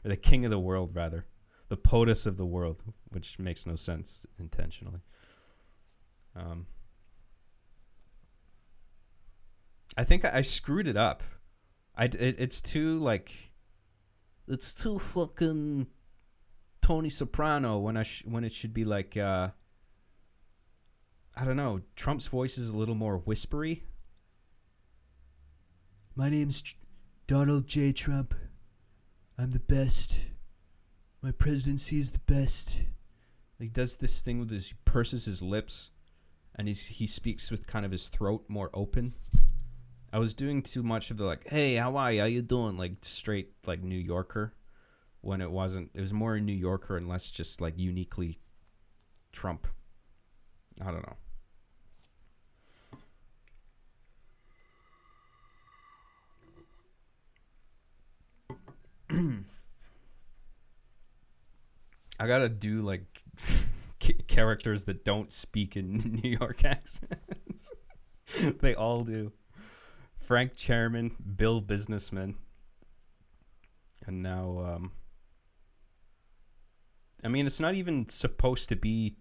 the king of the world rather, the POTUS of the world, which makes no sense intentionally. I think I screwed it up. It's too fucking Tony Soprano when it should be like I don't know. Trump's voice is a little more whispery. My name's Donald J. Trump. I'm the best. My presidency is the best. He does this thing with he purses his lips, and he speaks with kind of his throat more open. I was doing too much of the like, hey, how are you? How you doing? Like straight like New Yorker, when it wasn't. It was more New Yorker and less just like uniquely Trump. I don't know. I gotta do like characters that don't speak in New York accents. They all do. Frank Chairman, Bill Businessman, and now I mean, it's not even supposed to be.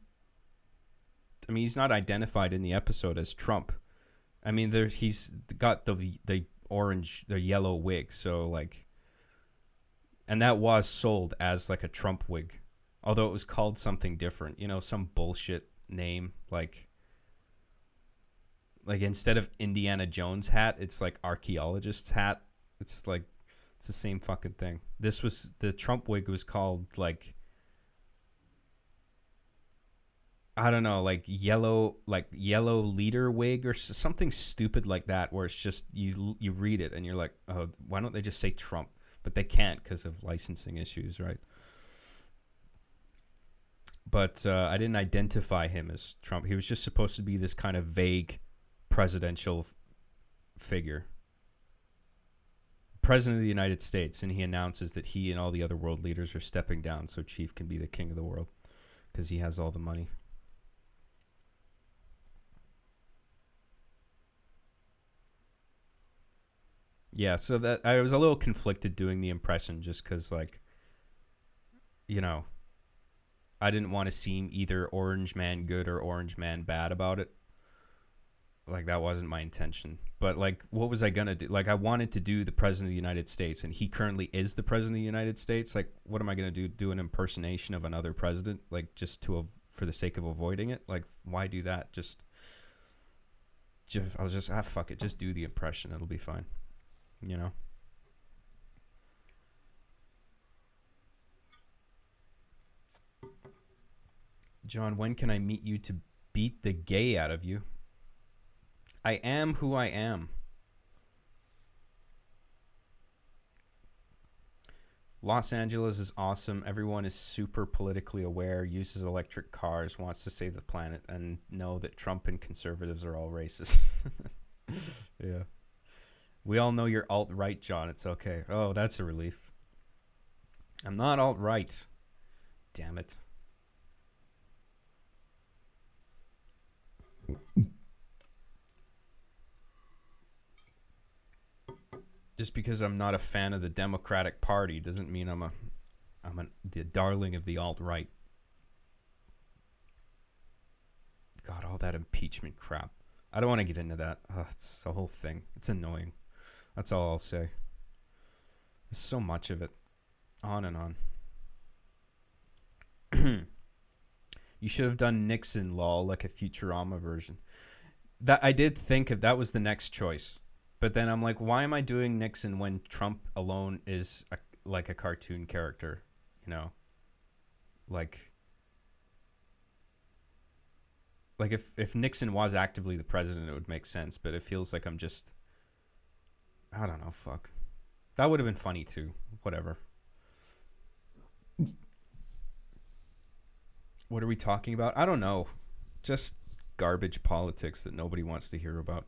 I mean, he's not identified in the episode as Trump. I mean, he's got the yellow wig, so like, and that was sold as like a Trump wig, although it was called something different, some bullshit name like instead of Indiana Jones hat, it's like archaeologist's hat. It's like, it's the same fucking thing. The Trump wig was called like, I don't know, like yellow leader wig or something stupid like that, where it's just you read it and you're like, oh, why don't they just say Trump? But they can't because of licensing issues, right? But I didn't identify him as Trump. He was just supposed to be this kind of vague presidential figure. President of the United States, and he announces that he and all the other world leaders are stepping down so Chief can be the king of the world because he has all the money. Yeah, so that I was a little conflicted doing the impression just because, like, you know, I didn't want to seem either Orange Man good or Orange Man bad about it. Like, that wasn't my intention. But, like, what was I going to do? Like, I wanted to do the President of the United States, and he currently is the President of the United States. Like, what am I going to do? Do an impersonation of another president? Like, just for the sake of avoiding it? Like, why do that? I was just, fuck it. Just do the impression. It'll be fine. You know? John, when can I meet you to beat the gay out of you? I am who I am. Los Angeles is awesome. Everyone is super politically aware, uses electric cars, wants to save the planet, and know that Trump and conservatives are all racist. Yeah. We all know you're alt-right, John. It's okay. Oh, that's a relief. I'm not alt-right. Damn it. Just because I'm not a fan of the Democratic Party doesn't mean I'm the darling of the alt-right. God, all that impeachment crap. I don't want to get into that. It's the whole thing. It's annoying. That's all I'll say. There's so much of it. On and on. You should have done Nixon, lol, like a Futurama version. That I did think of. That was the next choice. But then I'm like, why am I doing Nixon when Trump alone is like a cartoon character? You know? Like if Nixon was actively the president, it would make sense. But it feels like I'm just... I don't know, fuck. That would have been funny too. Whatever. What are we talking about? I don't know. Just garbage politics that nobody wants to hear about.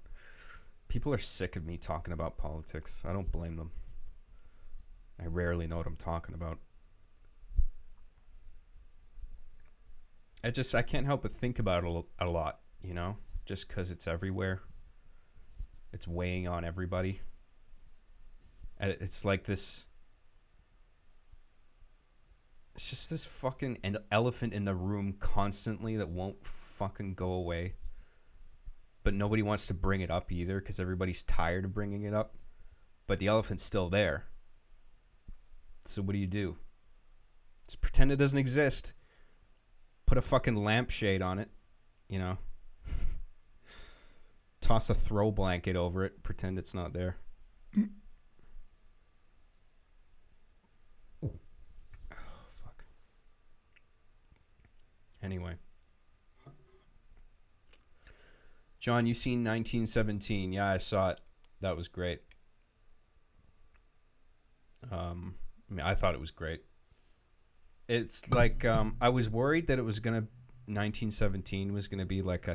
People are sick of me talking about politics. I don't blame them. I rarely know what I'm talking about. I can't help but think about it a lot, you know? Just because it's everywhere. It's weighing on everybody. And it's like this... It's just this fucking elephant in the room constantly that won't fucking go away. But nobody wants to bring it up either because everybody's tired of bringing it up. But the elephant's still there. So what do? Just pretend it doesn't exist. Put a fucking lampshade on it, you know. Toss a throw blanket over it. Pretend it's not there. Oh, fuck. Anyway. John, you seen 1917? Yeah, I saw it. That was great. I thought it was great. It's like I was worried that it was 1917 was gonna be like a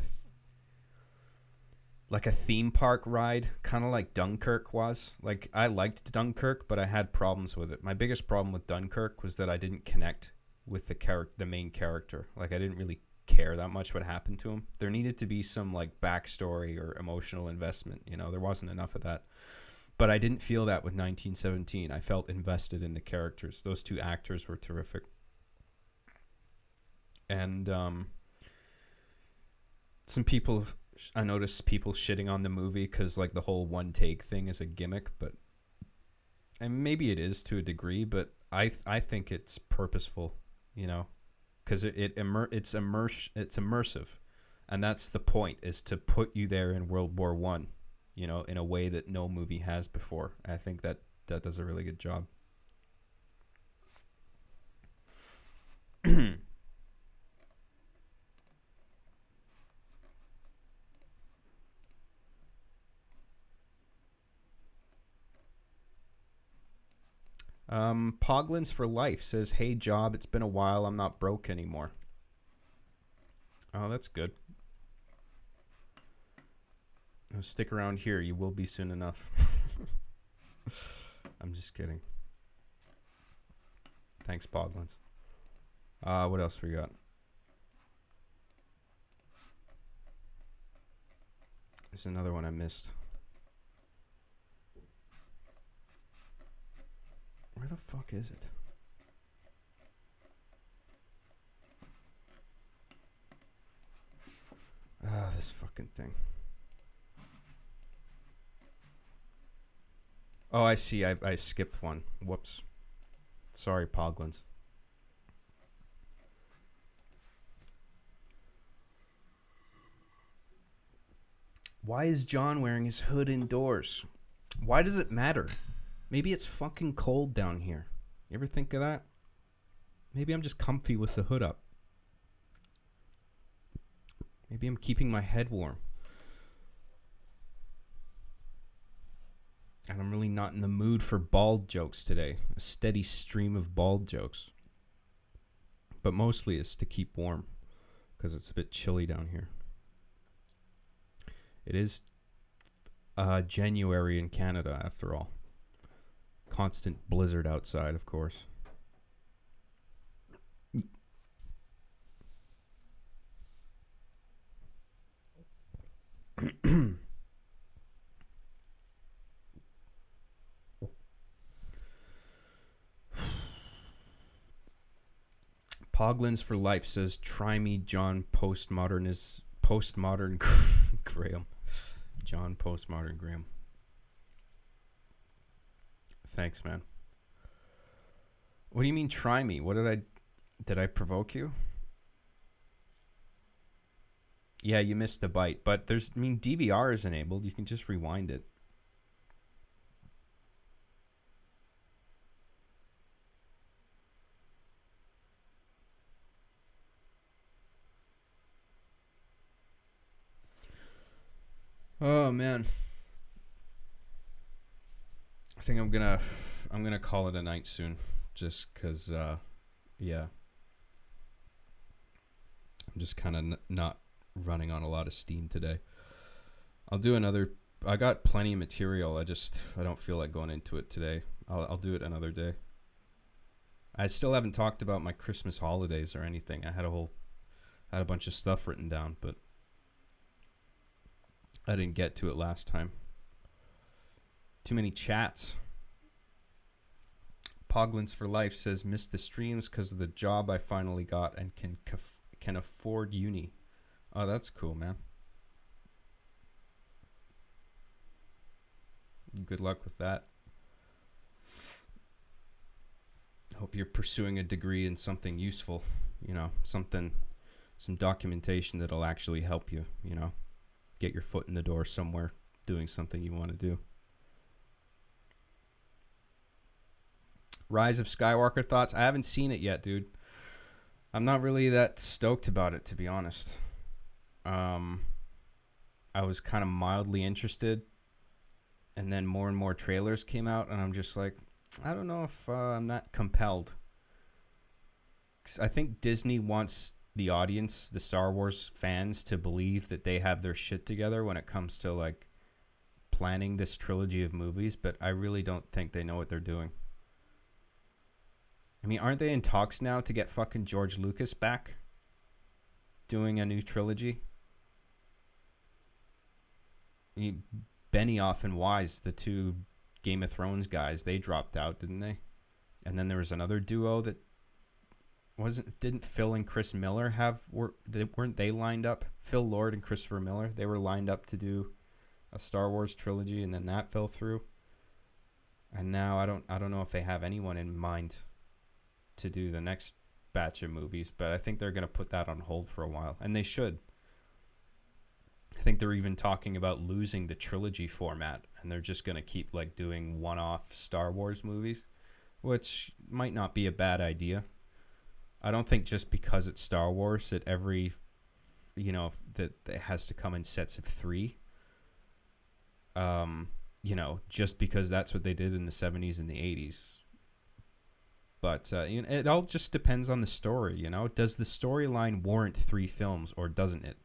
theme park ride, kind of like Dunkirk was. Like, I liked Dunkirk, but I had problems with it. My biggest problem with Dunkirk was that I didn't connect with the main character. Like, I didn't really care that much what happened to him. There needed to be some like backstory or emotional investment, you know. There wasn't enough of that. But I didn't feel that with 1917. I felt invested in the characters. Those two actors were terrific. And some people, I noticed people shitting on the movie because like the whole one take thing is a gimmick, but and maybe it is to a degree, but I think it's purposeful, you know. Because it's immersive, and that's the point, is to put you there in World War I, you know, in a way that no movie has before. I think that does a really good job. Poglins for Life says, "Hey, Job, it's been a while. I'm not broke anymore." Oh, that's good. Stick around here. You will be soon enough. I'm just kidding. Thanks, Poglins. What else we got? There's another one I missed. Where the fuck is it? This fucking thing. Oh, I see. I skipped one. Whoops. Sorry, Poglins. Why is John wearing his hood indoors? Why does it matter? Maybe it's fucking cold down here. You ever think of that? Maybe I'm just comfy with the hood up. Maybe I'm keeping my head warm. And I'm really not in the mood for bald jokes today. A steady stream of bald jokes. But mostly it's to keep warm. Because it's a bit chilly down here. It is January in Canada, after all. Constant blizzard outside, of course. Poglins for Life says, "Try me, John Postmodern Graham." John Postmodern Graham. Thanks, man. What do you mean, try me? What did I provoke you? Yeah, you missed the byte, but DVR is enabled. You can just rewind it. Oh man, I think I'm gonna call it a night soon, just cause yeah, I'm just kind of not running on a lot of steam today. I'll do another. I got plenty of material. I don't feel like going into it today. I'll do it another day. I still haven't talked about my Christmas holidays or anything. I had a bunch of stuff written down, but I didn't get to it last time. Too many chats. Poglins for Life says, "Missed the streams because of the job I finally got and can afford uni." Oh, that's cool, man. Good luck with that. Hope you're pursuing a degree in something useful. You know, some documentation that'll actually help you, you know. Get your foot in the door somewhere doing something you want to do. Rise of Skywalker thoughts? I haven't seen it yet, dude. I'm not really that stoked about it, to be honest. I was kind of mildly interested, and then more and more trailers came out, and I'm just like, I don't know if I'm that compelled. 'Cause I think Disney wants the audience, the Star Wars fans, to believe that they have their shit together when it comes to like planning this trilogy of movies, but I really don't think they know what they're doing. I mean, aren't they in talks now to get fucking George Lucas back doing a new trilogy? I mean, Benioff and Wise, the two Game of Thrones guys, they dropped out, didn't they? And then there was another duo that didn't Phil and Chris Miller weren't they lined up? Phil Lord and Christopher Miller, they were lined up to do a Star Wars trilogy, and then that fell through. And now I don't know if they have anyone in mind to do the next batch of movies, but I think they're going to put that on hold for a while, and they should. I think they're even talking about losing the trilogy format, and they're just going to keep like doing one-off Star Wars movies, which might not be a bad idea. I don't think just because it's Star Wars that every, that it has to come in sets of 3. Just because that's what they did in the 70s and the 80s. But it all just depends on the story, you know? Does the storyline warrant 3 films or doesn't it?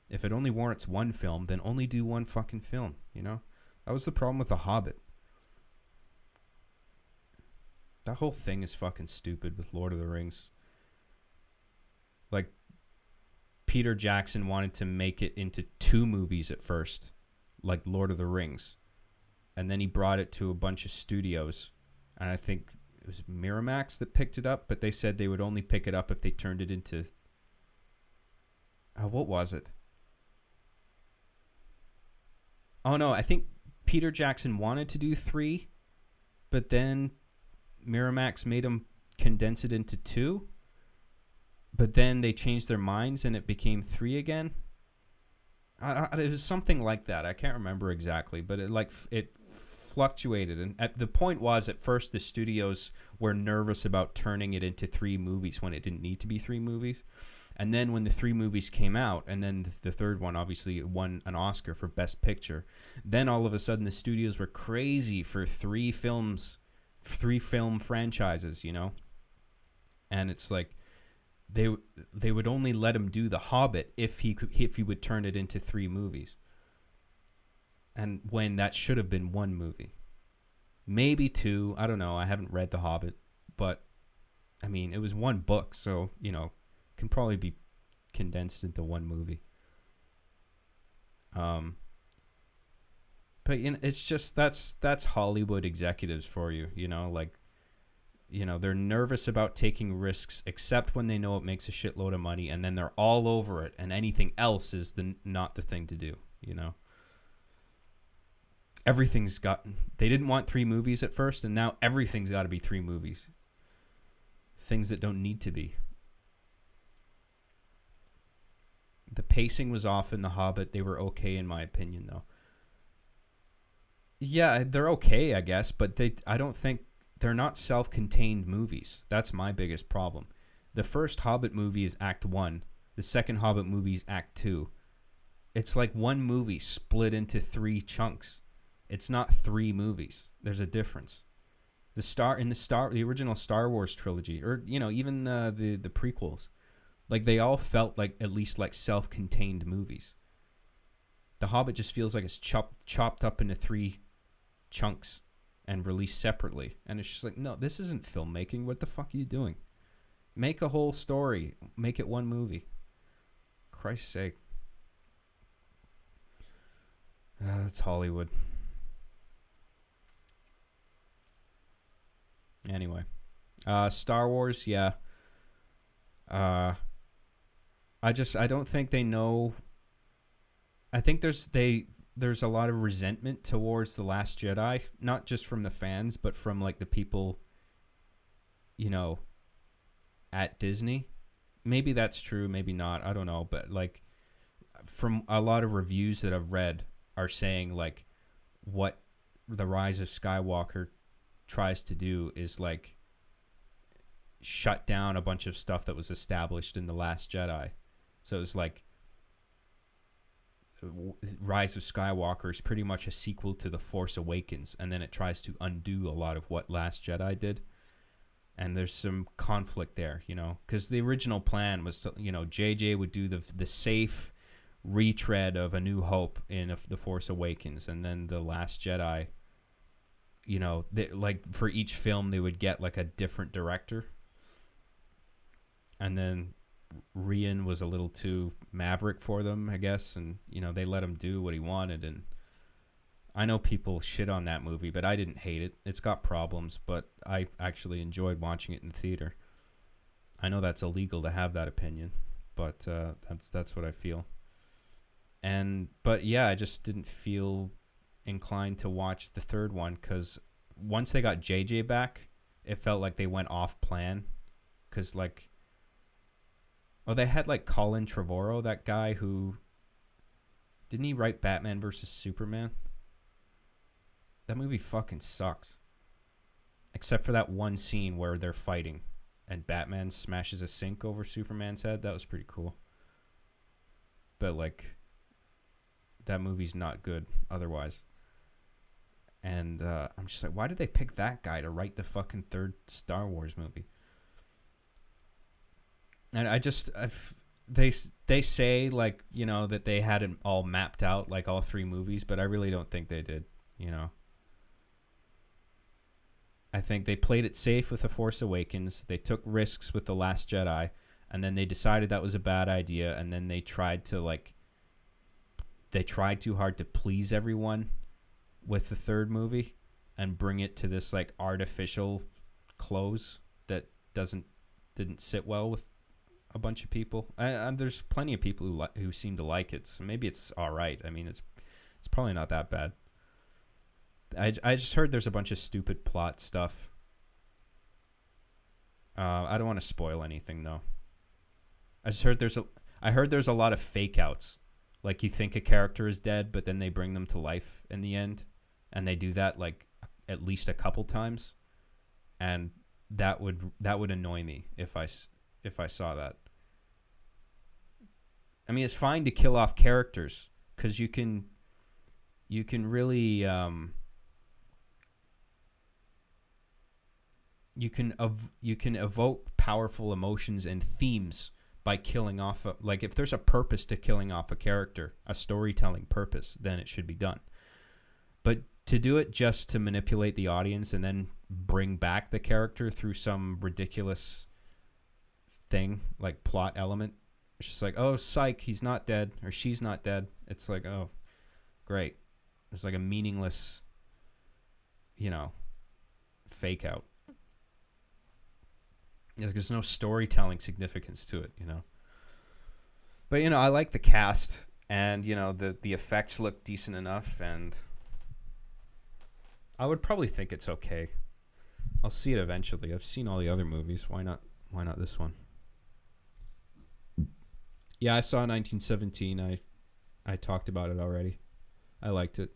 If it only warrants 1 film, then only do 1 fucking film, you know? That was the problem with The Hobbit. That whole thing is fucking stupid with Lord of the Rings. Like, Peter Jackson wanted to make it into 2 movies at first, like Lord of the Rings. And then he brought it to a bunch of studios. And I think it was Miramax that picked it up, but they said they would only pick it up if they turned it into... what was it? Oh, no, I think Peter Jackson wanted to do 3, but then Miramax made him condense it into 2. But then they changed their minds and it became 3 again. It was something like that. I can't remember exactly, but it fluctuated. And the point was, at first the studios were nervous about turning it into 3 movies when it didn't need to be 3 movies. And then when the 3 movies came out, and then the third one obviously won an Oscar for Best Picture, then all of a sudden the studios were crazy for 3 film franchises, you know? And it's like, they would only let him do The Hobbit if he would turn it into 3 movies. And when that should have been 1 movie. Maybe 2, I don't know, I haven't read The Hobbit, but I mean, it was 1 book, so, you know, can probably be condensed into 1 movie. But you know, it's just that's Hollywood executives for you, you know, like, you know, they're nervous about taking risks except when they know it makes a shitload of money, and then they're all over it, and anything else is not the thing to do, you know. They didn't want 3 movies at first, and now everything's got to be 3 movies. Things that don't need to be. The pacing was off in The Hobbit. They were okay in my opinion, though. Yeah, they're okay, I guess, but I don't think they're not self-contained movies. That's my biggest problem. The first Hobbit movie is Act 1. The second Hobbit movie is Act 2. It's like 1 movie split into 3 chunks. It's not 3 movies. There's a difference. The original Star Wars trilogy, or you know, even the prequels, like they all felt like at least like self-contained movies. The Hobbit just feels like it's chopped up into 3 chunks and released separately, and it's just like, no, this isn't filmmaking. What the fuck are you doing? Make a whole story. Make it 1 movie. Christ's sake. It's Hollywood. Anyway, Star Wars, yeah. I don't think they know. I think there's a lot of resentment towards The Last Jedi, not just from the fans, but from like the people, you know, at Disney. Maybe that's true, maybe not. I don't know, but like from a lot of reviews that I've read are saying like what The Rise of Skywalker tries to do is like shut down a bunch of stuff that was established in The Last Jedi. So it's like Rise of Skywalker is pretty much a sequel to The Force Awakens, and then it tries to undo a lot of what Last Jedi did. And there's some conflict there, you know, because the original plan was to, you know, JJ would do the safe retread of A New Hope in The Force Awakens, and then The Last Jedi, you know, like for each film they would get like a different director, and then Rian was a little too maverick for them, I guess, and you know, they let him do what he wanted. And I know people shit on that movie, but I didn't hate it. It's got problems, but I actually enjoyed watching it in the theater. I know that's illegal to have that opinion, but that's what I feel. But yeah, I just didn't feel inclined to watch the third one, because once they got JJ back, it felt like they went off plan, because like, oh, they had like Colin Trevorrow, that guy who, didn't he write Batman versus Superman? That movie fucking sucks. Except for that one scene where they're fighting and Batman smashes a sink over Superman's head. That was pretty cool. But like, that movie's not good otherwise. And I'm just like, why did they pick that guy to write the fucking third Star Wars movie? And they say, like, you know, that they had it all mapped out, like all three movies, but I really don't think they did, you know. I think they played it safe with The Force Awakens. They took risks with The Last Jedi, and then they decided that was a bad idea, and then they tried too hard to please everyone with the third movie and bring it to this like artificial close that didn't sit well with a bunch of people. And there's plenty of people who seem to like it, so maybe it's all right. I mean, it's probably not that bad. I just heard there's a bunch of stupid plot stuff. I don't want to spoil anything though. I heard there's a lot of fake outs. Like, you think a character is dead, but then they bring them to life in the end, and they do that like at least a couple times, and that would annoy me if I saw that. I mean, it's fine to kill off characters because you can really you can evoke powerful emotions and themes by killing off like, if there's a purpose to killing off a character, a storytelling purpose, then it should be done. But to do it just to manipulate the audience and then bring back the character through some ridiculous thing, like plot element, it's just like, oh, psych, he's not dead, or she's not dead. It's like, oh, great. It's like a meaningless, you know, fake out. There's no storytelling significance to it, you know. But, you know, I like the cast, and, you know, the effects look decent enough, and I would probably think it's okay. I'll see it eventually. I've seen all the other movies. Why not this one? Yeah, I saw 1917. I talked about it already. I liked it.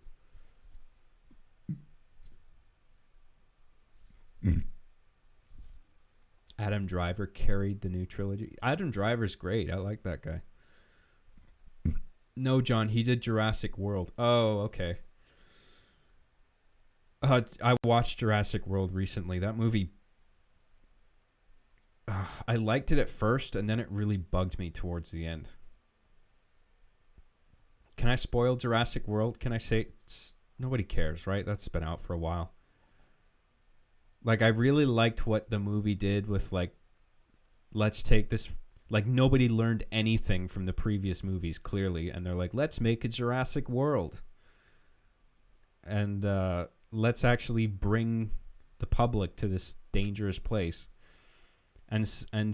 Adam Driver carried the new trilogy. Adam Driver's great. I like that guy. No, John, he did Jurassic World. Oh, okay. I watched Jurassic World recently. That movie, I liked it at first, and then it really bugged me towards the end. Can I spoil Jurassic World? Can I say nobody cares, right? That's been out for a while. Like, I really liked what the movie did with, like, let's take this, like, nobody learned anything from the previous movies, clearly, and they're like, let's make a Jurassic World. And let's actually bring the public to this dangerous place. And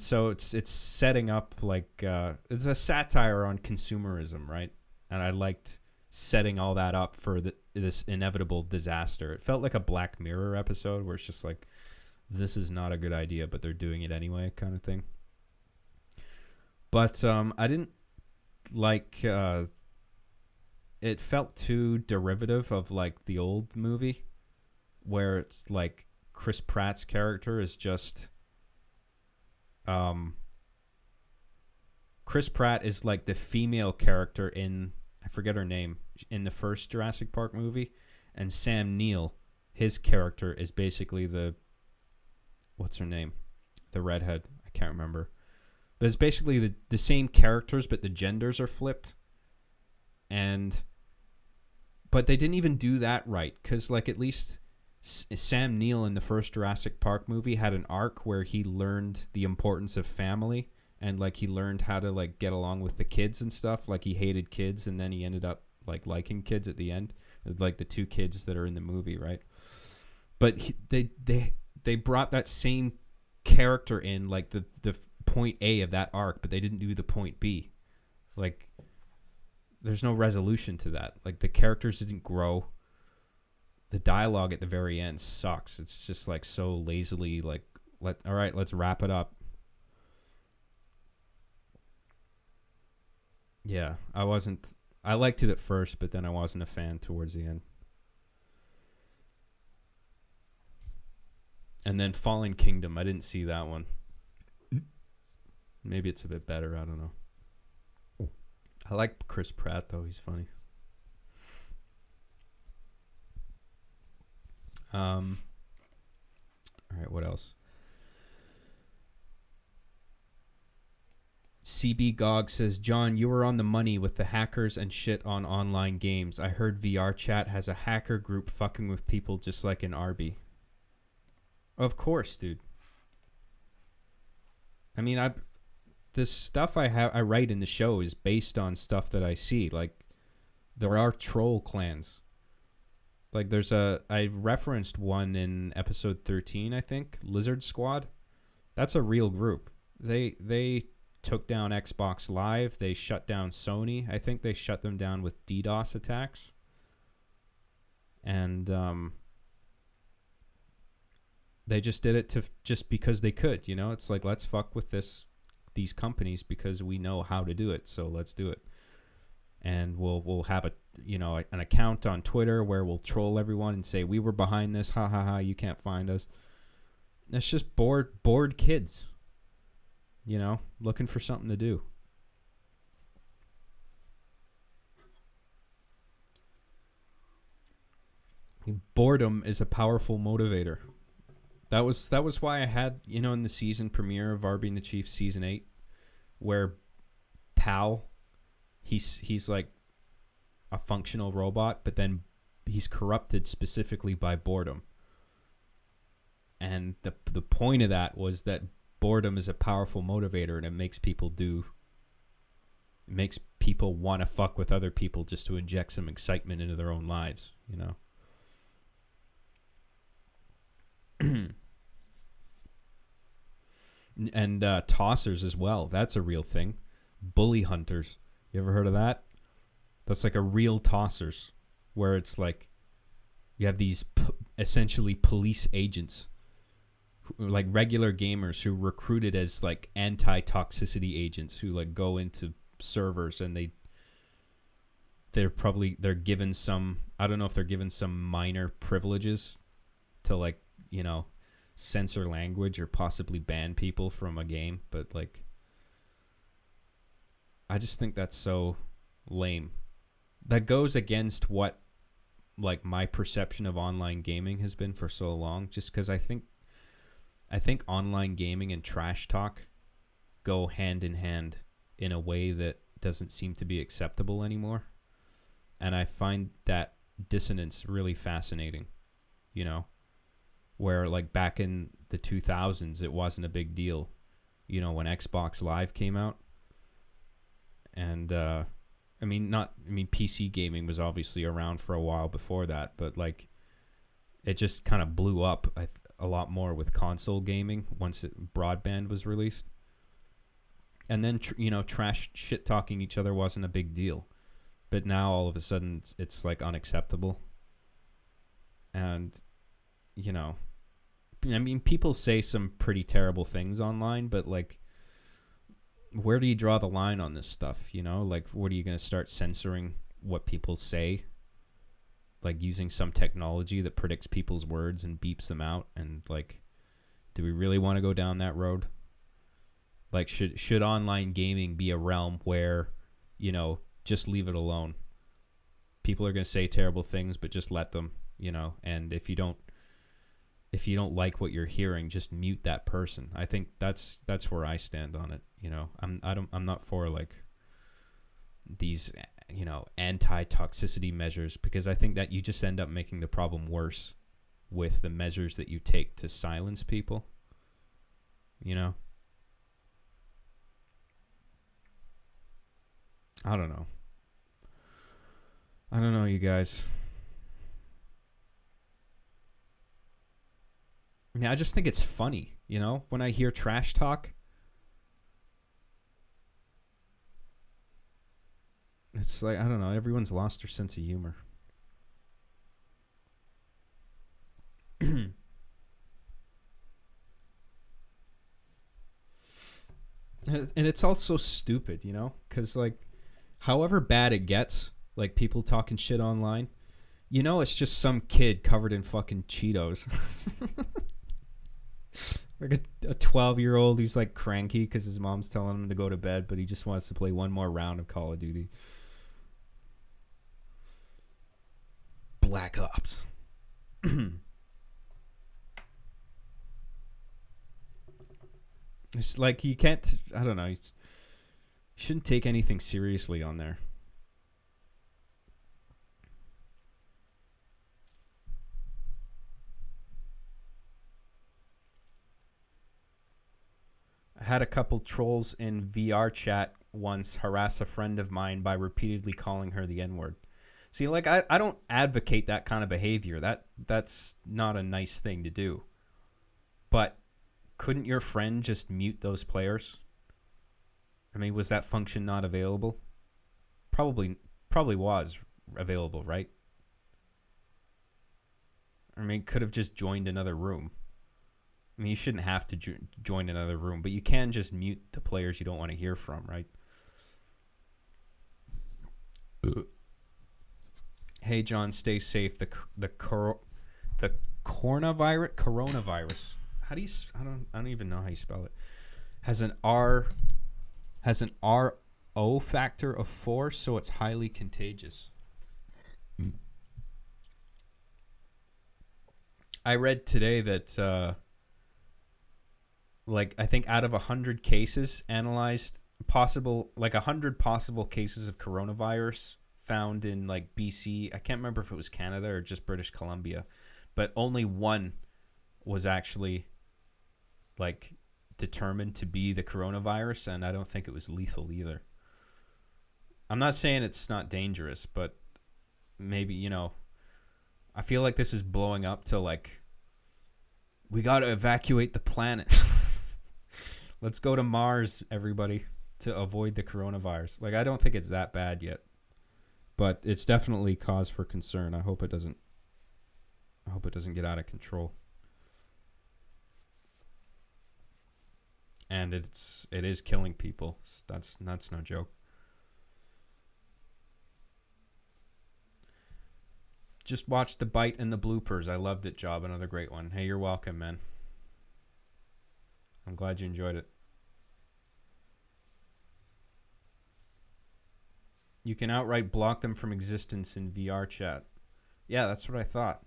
so it's setting up, like, it's a satire on consumerism, right? And I liked setting all that up for this inevitable disaster. It felt like a Black Mirror episode where it's just like, this is not a good idea, but they're doing it anyway, kind of thing. But I didn't like, it felt too derivative of like the old movie, where it's like Chris Pratt's character is just, Chris Pratt is like the female character in, I forget her name, in the first Jurassic Park movie, and Sam Neill, his character, is basically the, what's her name? The redhead. I can't remember. But it's basically the same characters, but the genders are flipped. But they didn't even do that right, because like at least Sam Neill in the first Jurassic Park movie had an arc where he learned the importance of family, and like he learned how to like get along with the kids and stuff. Like he hated kids, and then he ended up like liking kids at the end, like the two kids that are in the movie, right? But they brought that same character in, like the point A of that arc, but they didn't do the point B. Like, there's no resolution to that. Like, the characters didn't grow. The dialogue at the very end sucks. It's just like so lazily like, all right, let's wrap it up. Yeah, I liked it at first, but then I wasn't a fan towards the end. And then Fallen Kingdom, I didn't see that one. Maybe it's a bit better, I don't know. I like Chris Pratt, though. He's funny. All right, what else? CB Gog says, John, you were on the money with the hackers and shit on online games. I heard VR Chat has a hacker group fucking with people just like in Arby. Of course, dude. I mean, this stuff I write in the show is based on stuff that I see. Like, there are troll clans. Like, I referenced one in episode 13, I think, Lizard Squad. That's a real group. They took down Xbox Live. They shut down Sony. I think they shut them down with DDoS attacks. And they just did it just because they could, you know? It's like, let's fuck with these companies because we know how to do it, so let's do it. And we'll have an account on Twitter where we'll troll everyone and say we were behind this, ha ha ha, you can't find us. It's just bored kids, you know, looking for something to do. Boredom is a powerful motivator. That was why I had, in the season premiere of Arby and the Chief season 8, where Pal, he's like a functional robot, but then he's corrupted specifically by boredom. And the point of that was that boredom is a powerful motivator, and it makes people want to fuck with other people just to inject some excitement into their own lives, you know. And tossers as well. That's a real thing. Bully hunters. You ever heard of that? That's like a real tossers, where it's like you have these essentially police agents, like regular gamers who recruited as like anti-toxicity agents who like go into servers, and they're given some, I don't know if they're given some minor privileges to like, censor language or possibly ban people from a game, but like I just think that's so lame. That goes against what like my perception of online gaming has been for so long, just because I think online gaming and trash talk go hand in hand in a way that doesn't seem to be acceptable anymore. And I find that dissonance really fascinating, where like back in the 2000s, it wasn't a big deal, when Xbox Live came out. And, PC gaming was obviously around for a while before that, but like it just kind of blew up a lot more with console gaming once broadband was released. And then, trash shit talking each other wasn't a big deal. But now all of a sudden it's like unacceptable. And, people say some pretty terrible things online, but like, where do you draw the line on this stuff? Like, what are you going to start censoring what people say? Like using some technology that predicts people's words and beeps them out? And like, do we really want to go down that road? Like, should online gaming be a realm where, just leave it alone? People are going to say terrible things, but just let them, and if you don't like what you're hearing, just mute that person. I think that's where I stand on it. I'm not for like these, anti-toxicity measures, because I think that you just end up making the problem worse with the measures that you take to silence people. I don't know, you guys. I just think it's funny, when I hear trash talk. It's like, I don't know, everyone's lost their sense of humor. And it's all so stupid, because like, however bad it gets, like people talking shit online, it's just some kid covered in fucking Cheetos. Like a 12-year-old who's like cranky because his mom's telling him to go to bed, but he just wants to play one more round of Call of Duty. Black Ops. It's like you can't. I don't know. You shouldn't take anything seriously on there. I had a couple trolls in VR chat once harass a friend of mine by repeatedly calling her the N-word. See, like, I don't advocate that kind of behavior. That's not a nice thing to do. But couldn't your friend just mute those players? I mean, was that function not available? Probably was available, right? I mean, could have just joined another room. I mean, you shouldn't have to join another room, but you can just mute the players you don't want to hear from, right? Hey, John, stay safe. The coronavirus. How do you? I don't even know how you spell it. Has an RO factor of 4, so it's highly contagious. I read today that like I think out of 100 cases analyzed, 100 possible cases of coronavirus found in like BC. I can't remember if it was Canada or just British Columbia, but only one was actually like determined to be the coronavirus, and I don't think it was lethal either. I'm not saying it's not dangerous, but maybe, you know, I feel like this is blowing up to like, we got to evacuate the planet. Let's go to Mars, everybody, to avoid the coronavirus. Like, I don't think it's that bad yet, but it's definitely cause for concern. I hope it doesn't get out of control. And it is killing people. That's no joke. Just watched the Byte and the bloopers. I loved it, Job. Another great one. Hey, you're welcome, man. I'm glad you enjoyed it. You can outright block them from existence in VR chat. Yeah, that's what I thought.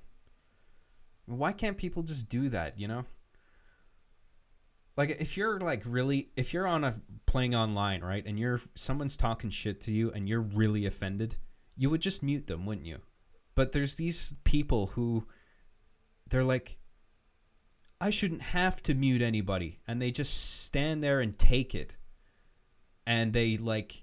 Why can't people just do that, you know? Like, if you're playing online, right, and someone's talking shit to you and you're really offended, you would just mute them, wouldn't you? But there's these people who, they're like, I shouldn't have to mute anybody, and they just stand there and take it, and they want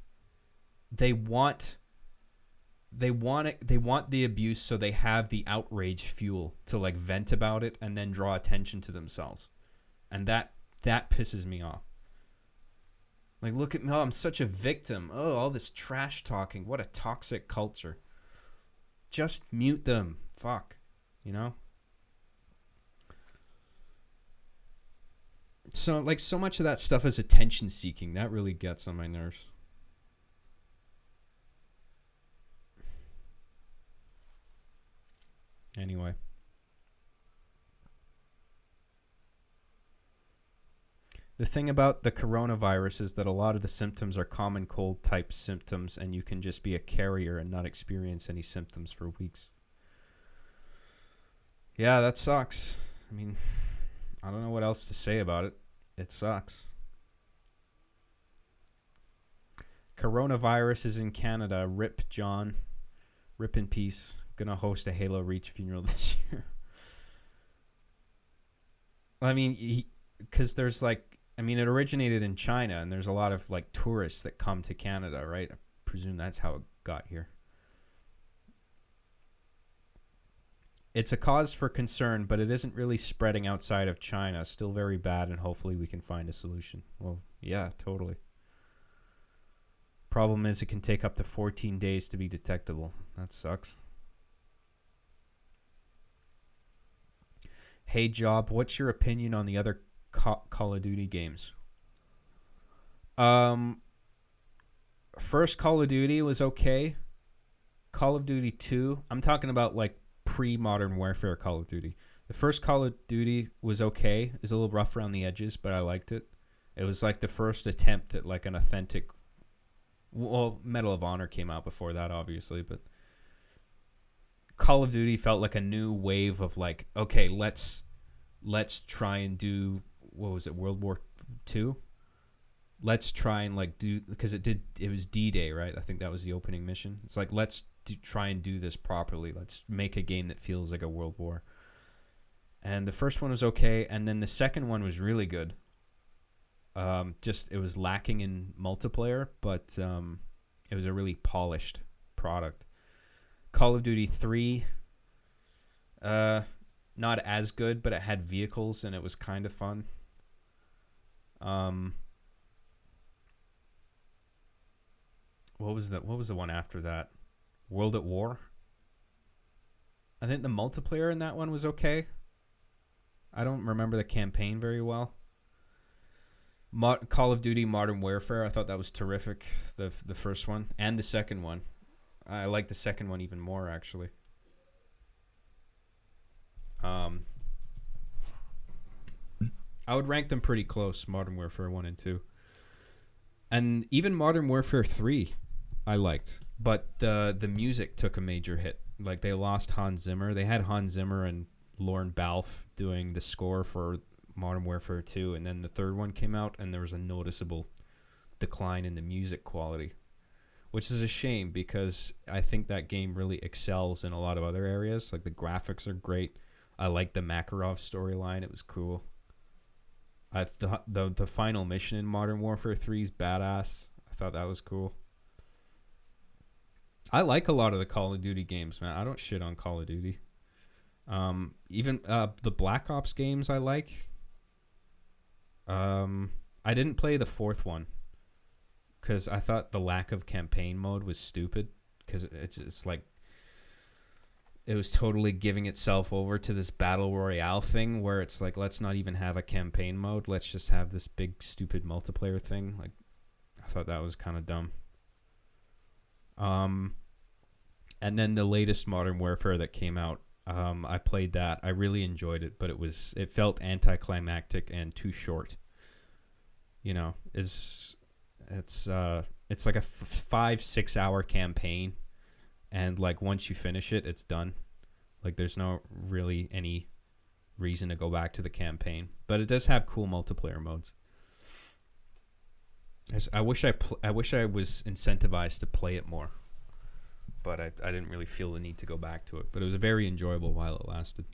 the abuse, so they have the outrage fuel to like vent about it and then draw attention to themselves, and that pisses me off. Like, look at me, I'm such a victim. Oh, all this trash talking. What a toxic culture. Just mute them. Fuck. You know? So, like, so much of that stuff is attention seeking. That really gets on my nerves. Anyway. The thing about the coronavirus is that a lot of the symptoms are common cold type symptoms, and you can just be a carrier and not experience any symptoms for weeks. Yeah, that sucks. I mean, I don't know what else to say about it. It sucks. Coronavirus is in Canada. Rip, John. Rip in peace. Gonna host a Halo Reach funeral this year. I mean, because there's like, I mean, it originated in China, and there's a lot of like tourists that come to Canada, right? I presume that's how it got here. It's a cause for concern, but it isn't really spreading outside of China. Still very bad, and hopefully we can find a solution. Well, yeah, totally. Problem is, it can take up to 14 days to be detectable. That sucks. Hey, Job, what's your opinion on the other Call of Duty games? First Call of Duty was okay. Call of Duty 2, I'm talking about like pre-Modern Warfare Call of Duty. The first Call of Duty was okay. It was a little rough around the edges, but I liked it. It was like the first attempt at like an authentic... Well, Medal of Honor came out before that, obviously, but Call of Duty felt like a new wave of like, okay, let's try and do... What was it? World War 2. Let's try and like do, because it was D-Day, right? I think that was the opening mission. It's like, let's try and do this properly. Let's make a game that feels like a world war. And the first one was okay, and then the second one was really good. Just, it was lacking in multiplayer, but it was a really polished product. Call of Duty 3, not as good, but it had vehicles and it was kind of fun. What was the one after that? World at War? I think the multiplayer in that one was okay. I don't remember the campaign very well. Call of Duty Modern Warfare, I thought that was terrific. The first one and the second one. I like the second one even more, actually. I would rank them pretty close, Modern Warfare 1 and 2. And even Modern Warfare 3 I liked, but the music took a major hit. Like, they lost Hans Zimmer. They had Hans Zimmer and Lorne Balfe doing the score for Modern Warfare 2, and then the third one came out, and there was a noticeable decline in the music quality, which is a shame because I think that game really excels in a lot of other areas. Like, the graphics are great. I like the Makarov storyline. It was cool. The final mission in Modern Warfare 3 is badass. I thought that was cool. I like a lot of the Call of Duty games, man. I don't shit on Call of Duty. Even the Black Ops games I like. I didn't play the fourth one because I thought the lack of campaign mode was stupid, because it's like it was totally giving itself over to this battle royale thing where it's like, let's not even have a campaign mode. Let's just have this big stupid multiplayer thing. Like, I thought that was kind of dumb. And then the latest Modern Warfare that came out, I played that. I really enjoyed it, but it felt anticlimactic and too short. You know, it's like a 5-6 hour campaign, and like once you finish it, it's done. Like, there's no really any reason to go back to the campaign, but it does have cool multiplayer modes. I wish I was incentivized to play it more, but I didn't really feel the need to go back to it. But it was very enjoyable while it lasted.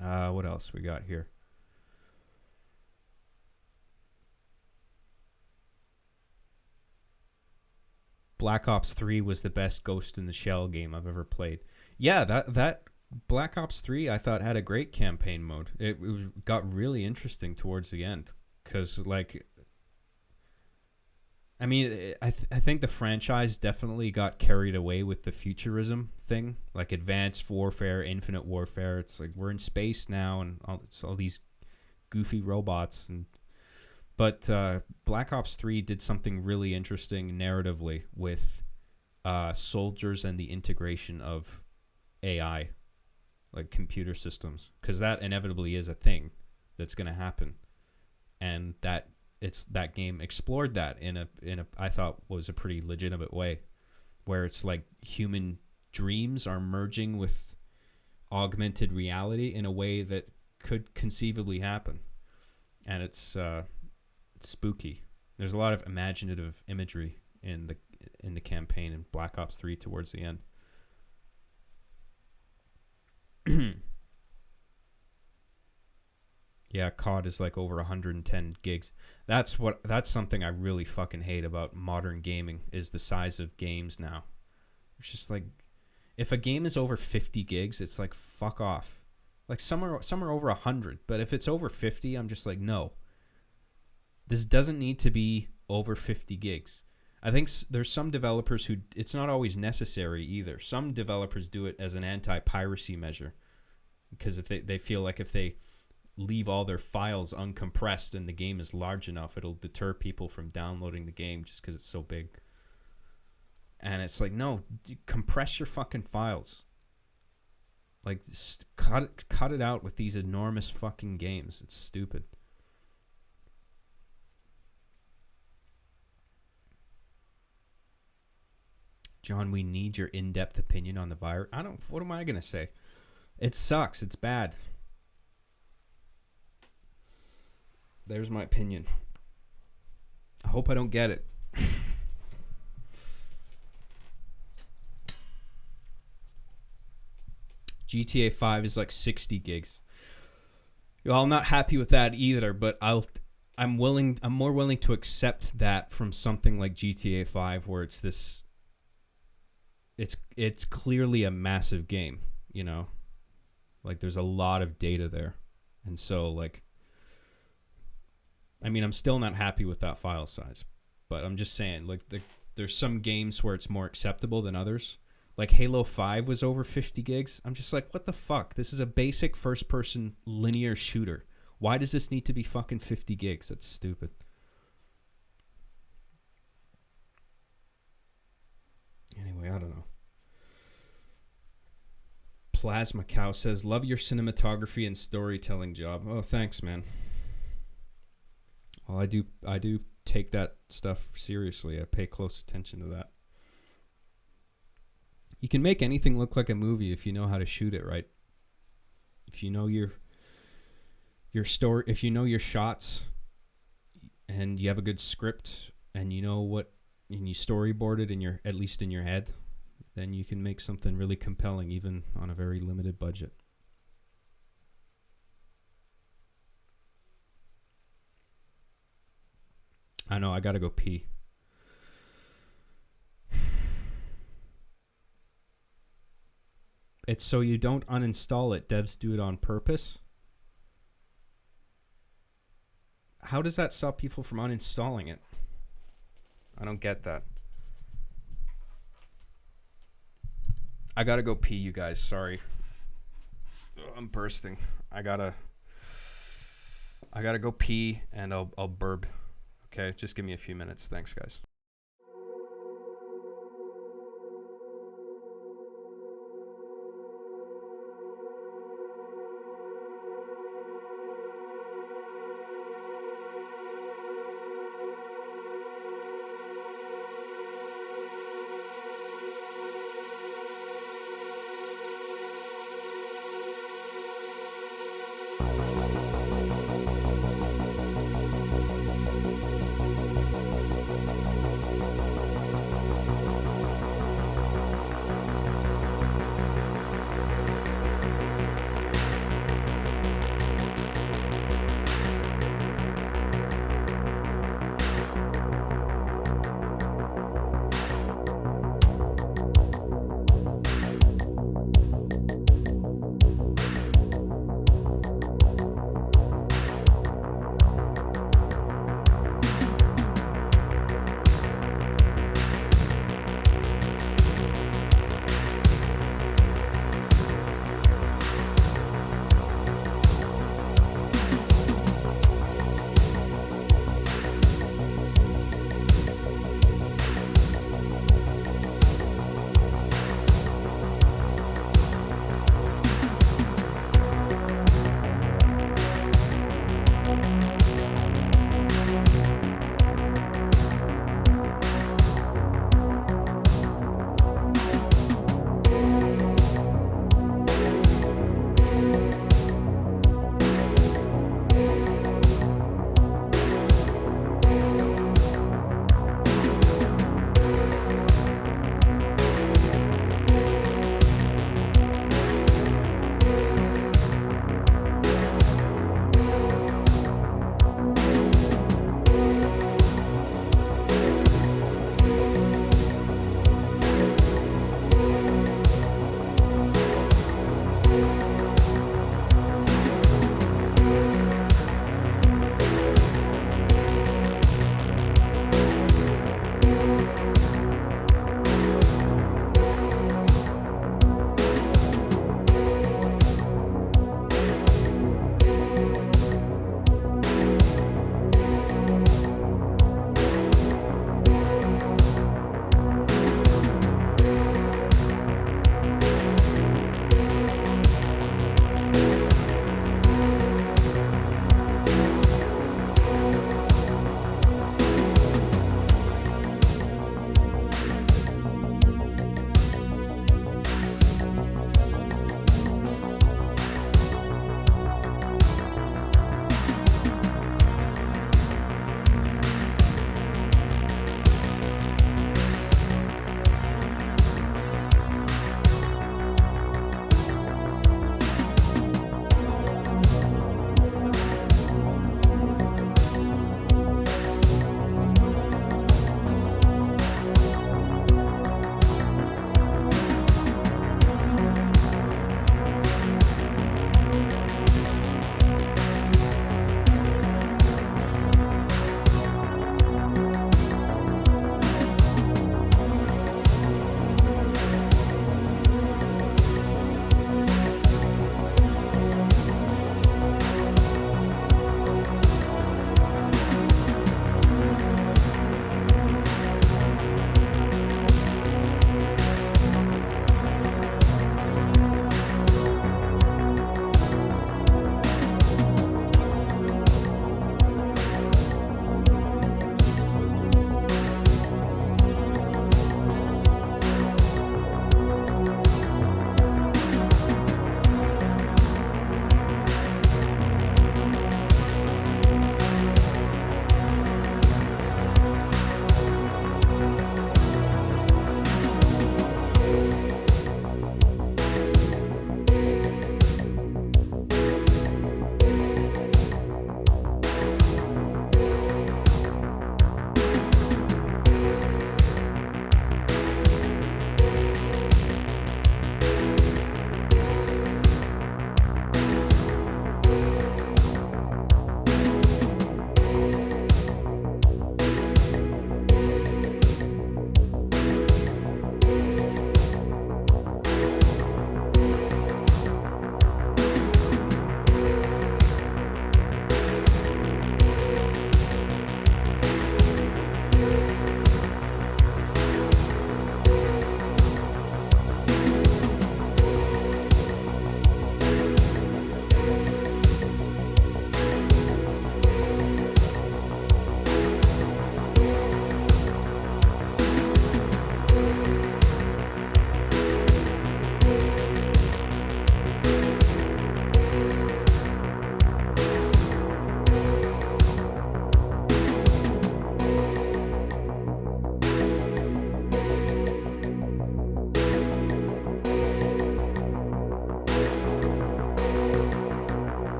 What else we got here? Black Ops 3 was the best Ghost in the Shell game I've ever played. Yeah, that Black Ops 3 I thought had a great campaign mode. It got really interesting towards the end, because like, I mean, I think the franchise definitely got carried away with the futurism thing, like advanced warfare, infinite warfare. It's like we're in space now, and all these goofy robots. But Black Ops 3 did something really interesting narratively with soldiers and the integration of AI, like computer systems, because that inevitably is a thing that's going to happen, and that game explored that in a I thought was a pretty legitimate way, where it's like human dreams are merging with augmented reality in a way that could conceivably happen, and it's spooky. There's a lot of imaginative imagery in the campaign in Black Ops 3 towards the end. Yeah, COD is like over 110 gigs. That's something I really fucking hate about modern gaming, is the size of games now. It's just like, if a game is over 50 gigs, it's like, fuck off. Like, some are over 100, but if it's over 50, I'm just like, no. This doesn't need to be over 50 gigs. I think there's some developers who, it's not always necessary either. Some developers do it as an anti-piracy measure, because if they feel like if they leave all their files uncompressed and the game is large enough, it'll deter people from downloading the game just because it's so big. And it's like, no, compress your fucking files. Like, cut it out with these enormous fucking games. It's stupid. John, we need your in-depth opinion on the virus. What am I going to say? It sucks. It's bad. There's my opinion. I hope I don't get it. GTA 5 is like 60 gigs. Well, I'm not happy with that either, but I'm more willing to accept that from something like GTA 5 where it's clearly a massive game, you know? Like there's a lot of data there. And so like I mean, I'm still not happy with that file size, but I'm just saying, like, there's some games where it's more acceptable than others. Like Halo 5 was over 50 gigs. I'm just like, what the fuck? This is a basic first-person linear shooter. Why does this need to be fucking 50 gigs? That's stupid. Anyway, I don't know. Plasma Cow says, love your cinematography and storytelling job. Oh, thanks, man. Well, I do take that stuff seriously. I pay close attention to that. You can make anything look like a movie if you know how to shoot it right. If you know your story, if you know your shots, and you have a good script, and you know what, and you storyboard it at least in your head, then you can make something really compelling, even on a very limited budget. I know, I gotta go pee. It's so you don't uninstall it. Devs do it on purpose. How does that stop people from uninstalling it? I don't get that. I gotta go pee, you guys. Sorry. I'm bursting. I gotta go pee, and I'll burp. Okay, just give me a few minutes. Thanks, guys.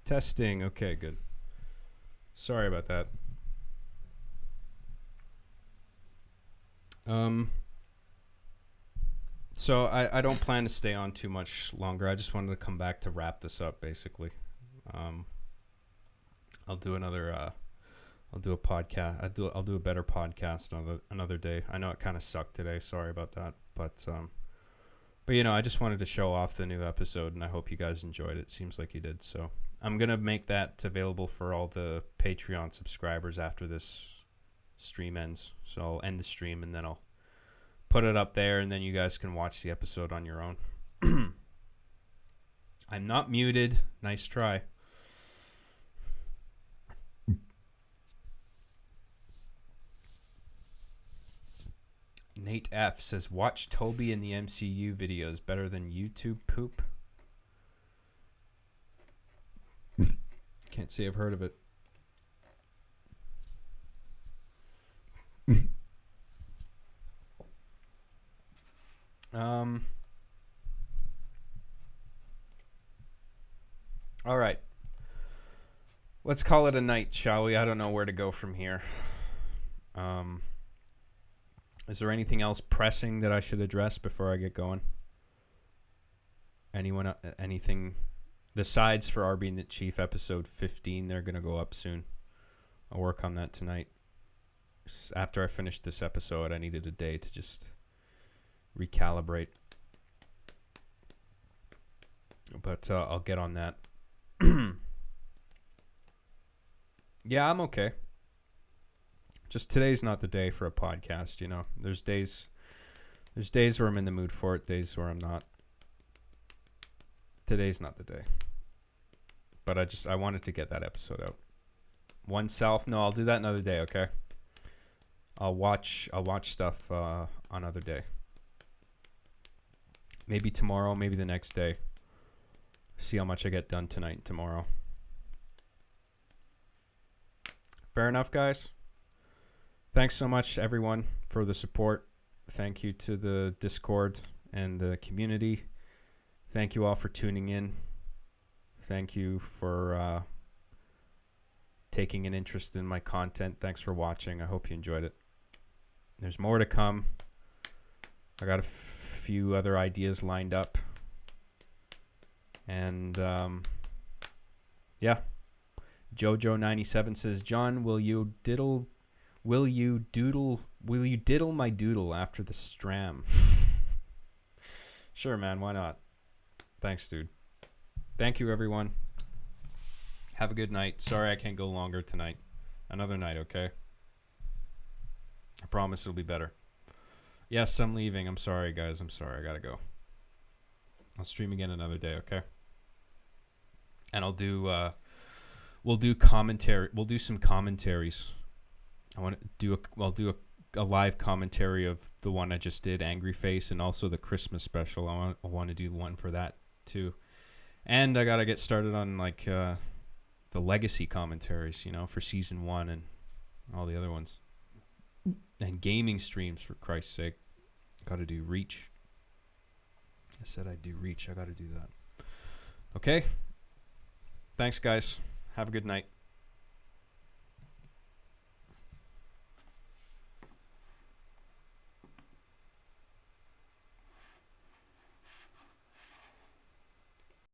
Testing. Okay, good. Sorry about that. So I don't plan to stay on too much longer. I just wanted to come back to wrap this up, basically. I'll do another. I'll do a podcast. I'll do a better podcast another day. I know it kind of sucked today. Sorry about that, but you know, I just wanted to show off the new episode, and I hope you guys enjoyed it. Seems like you did. So I'm gonna make that available for all the Patreon subscribers after this stream ends. So I'll end the stream, and then I'll put it up there, and then you guys can watch the episode on your own. I'm not muted. Nice try. Nate F says, watch Toby in the MCU videos better than YouTube poop. Can't say I've heard of it. All right. Let's call it a night, shall we? I don't know where to go from here. Is there anything else pressing that I should address before I get going? Anyone? Anything? The sides for Arby and the Chief episode 15, they're going to go up soon. I'll work on that tonight. After I finish this episode, I needed a day to just recalibrate. But I'll get on that. Yeah, I'm okay. Just today's not the day for a podcast, you know. There's days where I'm in the mood for it, days where I'm not. Today's not the day. But I wanted to get that episode out. Oneself, no, I'll do that another day, okay? I'll watch stuff another day. Maybe tomorrow, maybe the next day. See how much I get done tonight and tomorrow. Fair enough, guys? Thanks so much, everyone, for the support. Thank you to the Discord and the community. Thank you all for tuning in. Thank you for taking an interest in my content. Thanks for watching. I hope you enjoyed it. There's more to come. I got a few other ideas lined up. And, yeah. Jojo97 says, John, will you diddle my doodle after the stram? Sure, man. Why not? Thanks, dude. Thank you, everyone. Have a good night. Sorry I can't go longer tonight. Another night, okay? I promise it'll be better. Yes, I'm leaving. I'm sorry, guys. I'm sorry. I gotta go. I'll stream again another day, okay? And I'll do, we'll do commentary. We'll do some commentaries. I'll do a live commentary of the one I just did, Agnryfaec, and also the Christmas special. I want to do one for that too. And I gotta get started on like the legacy commentaries, you know, for season 1 and all the other ones. And gaming streams, for Christ's sake. Gotta do Reach. I said I'd do Reach. I gotta do that. Okay. Thanks, guys. Have a good night.